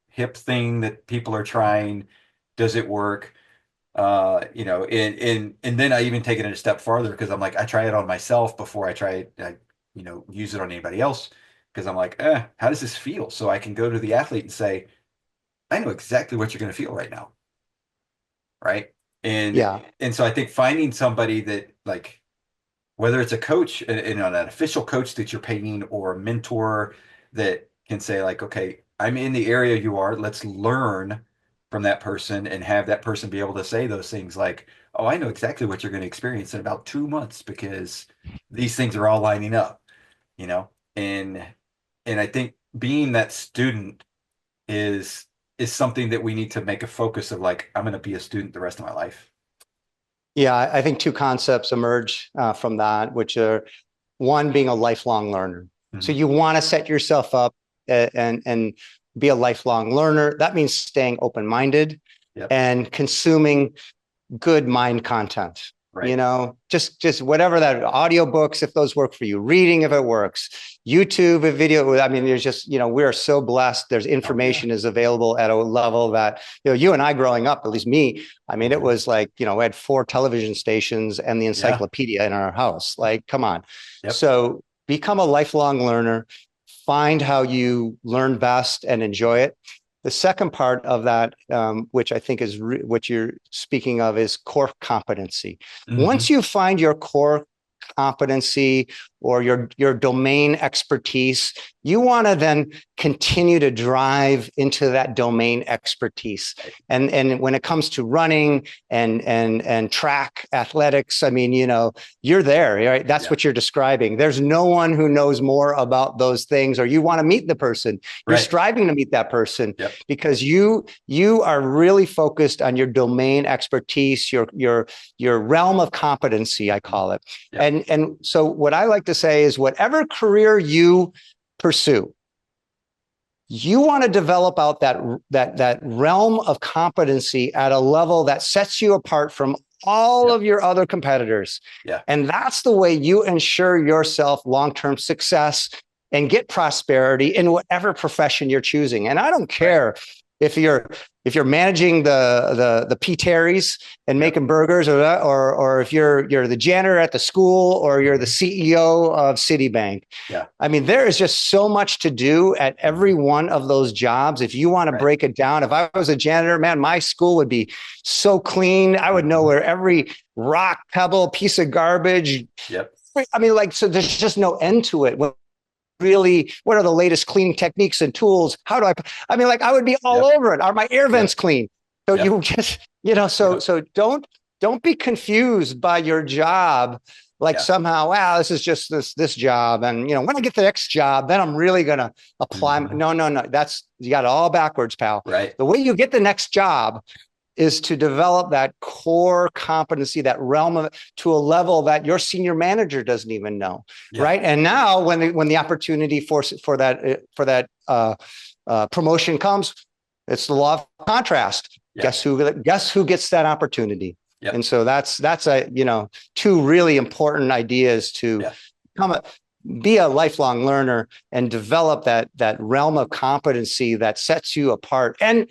hip thing that people are trying? Does it work? And then I even take it a step farther because I'm like, I try it on myself before I try it, use it on anybody else because I'm like, how does this feel? So I can go to the athlete and say, I know exactly what you're going to feel right now. Right. And Yeah. and so I think finding somebody that like whether it's a coach, an official coach that you're paying or a mentor that can say like, okay, I'm in the area you are, let's learn from that person and have that person be able to say those things like, oh, I know exactly what you're going to experience in about 2 months because these things are all lining up, you know? And I think being that student is is something that we need to make a focus of like, I'm going to be a student the rest of my life. Yeah, I think two concepts emerge from that, which are one being a lifelong learner. So Mhm. you want to set yourself up and be a lifelong learner. That means staying open-minded Yep. and consuming good mind content. Right. Just whatever that audiobooks, if those work for you, reading if it works, YouTube, a video. I mean, there's just, we are so blessed. There's information is available at a level that, you and I growing up, at least me, I mean, it was like, we had 4 television stations and the encyclopedia in our house. Like, come on. Yep. So become a lifelong learner, find how you learn best and enjoy it. The second part of that, which I think is what you're speaking of, is core competency. Mhm. Once you find your core competency or your domain expertise, you want to then continue to drive into that domain expertise. And when it comes to running and track athletics, I mean, you're there, right? That's what you're describing. There's no one who knows more about those things, or you want to meet the person. You're striving to meet that person because you are really focused on your domain expertise, your realm of competency, I call it. And so what I like to say is whatever career you pursue, you want to develop out that realm of competency at a level that sets you apart from all of your other competitors. And that's the way you ensure yourself long-term success and get prosperity in whatever profession you're choosing. And I don't care if you're managing the P. Terry's and making burgers, or if you're the janitor at the school, or you're the CEO of Citibank. I mean, there is just so much to do at every one of those jobs. If you want to break it down, if I was a janitor, man, my school would be so clean. I would know where every rock, pebble, piece of garbage. I mean, so there's just no end to it. Really, what are the latest cleaning techniques and tools? How do I mean, I would be all over it. Are my air vents clean? So you just, so don't be confused by your job. Somehow, wow, this is just this job. And, when I get the next job, then I'm really going to apply. No, you got it all backwards, pal. The way you get the next job is to develop that core competency, that realm of it, to a level that your senior manager doesn't even know, right? And now, when the opportunity for that promotion comes, it's the law of contrast. Guess who gets that opportunity? And so that's two really important ideas to be a lifelong learner and develop that realm of competency that sets you apart and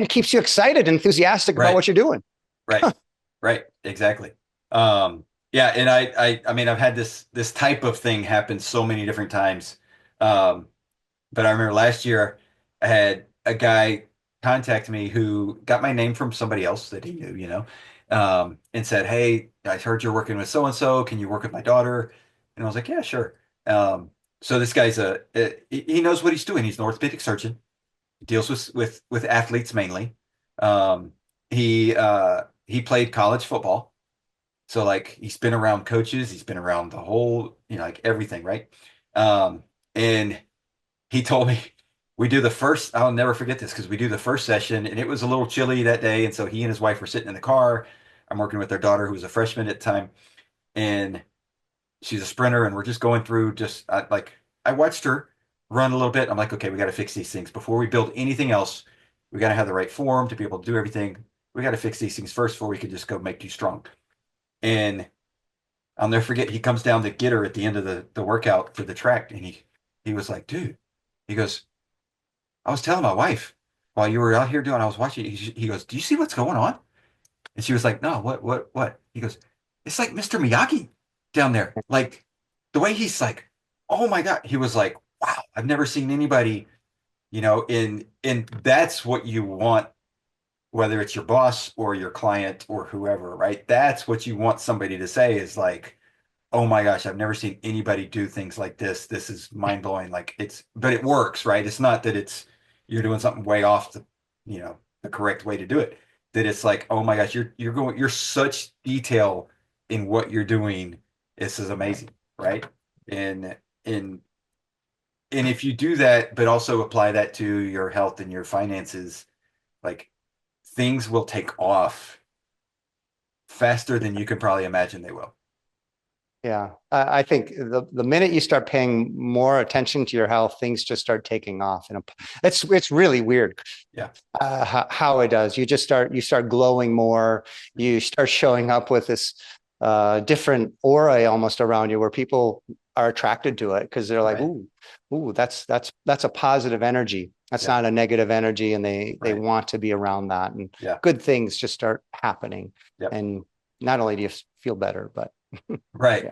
keeps you excited, enthusiastic about what you're doing. Right. Exactly. And I mean, I've had this type of thing happen so many different times. But I remember last year I had a guy contact me who got my name from somebody else that he knew, and said, "Hey, I heard you're working with so-and-so. Can you work with my daughter?" And I was like, "Yeah, sure." So this guy's he knows what he's doing. He's an orthopedic surgeon. Deals with athletes mainly. He played college football, so he's been around coaches. He's been around the whole, everything, right? And he told me we do the first. I'll never forget this because we do the first session, and it was a little chilly that day, and so he and his wife were sitting in the car. I'm working with their daughter, who was a freshman at the time, and she's a sprinter, and we're just going through. I watched her run a little bit. I'm like, okay, we got to fix these things before we build anything else. We got to have the right form to be able to do everything. We got to fix these things first before we can just go make you strong. And I'll never forget, he comes down to get her at the end of the workout for the track. And he was like, dude, he goes, I was telling my wife while you were out here I was watching. He goes, do you see what's going on? And she was like, no, what? He goes, it's like Mr. Miyagi down there. Like the way he's like, oh my God. He was like, wow, I've never seen anybody, and that's what you want, whether it's your boss or your client or whoever, right? That's what you want somebody to say is like, oh my gosh, I've never seen anybody do things like this. This is mind blowing. But it works, right? It's not that you're doing something way off the correct way to do it. That it's like, oh my gosh, you're such detail in what you're doing. This is amazing, right? And if you do that, but also apply that to your health and your finances, things will take off faster than you can probably imagine they will. Yeah, I think the minute you start paying more attention to your health, things just start taking off, and it's really weird. How it does. You start glowing more. You start showing up with this different aura almost around you, where people are attracted to it because they're like, ooh, that's a positive energy. That's not a negative energy, and they want to be around that, and good things just start happening. And not only do you feel better, but right,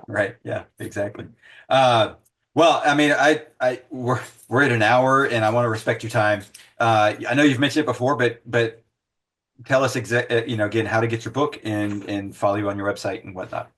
yeah, exactly. Well, I mean, we're at an hour, and I want to respect your time. I know you've mentioned it before, but tell us again how to get your book and follow you on your website and whatnot.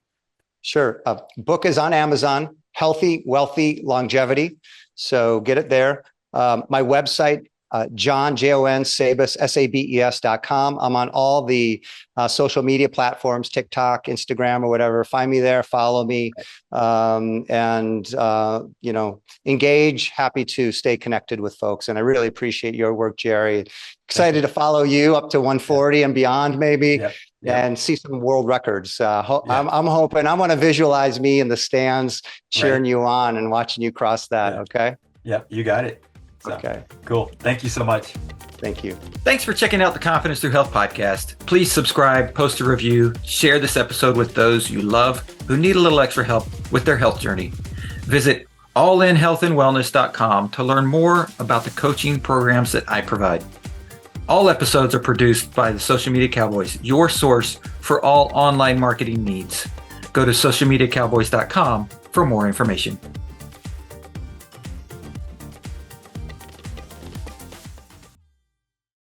Sure. Book is on Amazon, Healthy, Wealthy Longevity. So get it there. My website, Jon Sabes, SABES.com. I'm on all the social media platforms, TikTok, Instagram, or whatever. Find me there, follow me, and engage. Happy to stay connected with folks. And I really appreciate your work, Jerry. Excited to follow you up to 140 and beyond, maybe. And see some world records. I'm hoping. I want to visualize me in the stands cheering you on and watching you cross that. Okay. Yep, you got it. So, okay. Cool. Thank you so much. Thank you. Thanks for checking out the Confidence Through Health podcast. Please subscribe, post a review, share this episode with those you love who need a little extra help with their health journey. Visit allinhealthandwellness.com to learn more about the coaching programs that I provide. All episodes are produced by the Social Media Cowboys, your source for all online marketing needs. Go to socialmediacowboys.com for more information.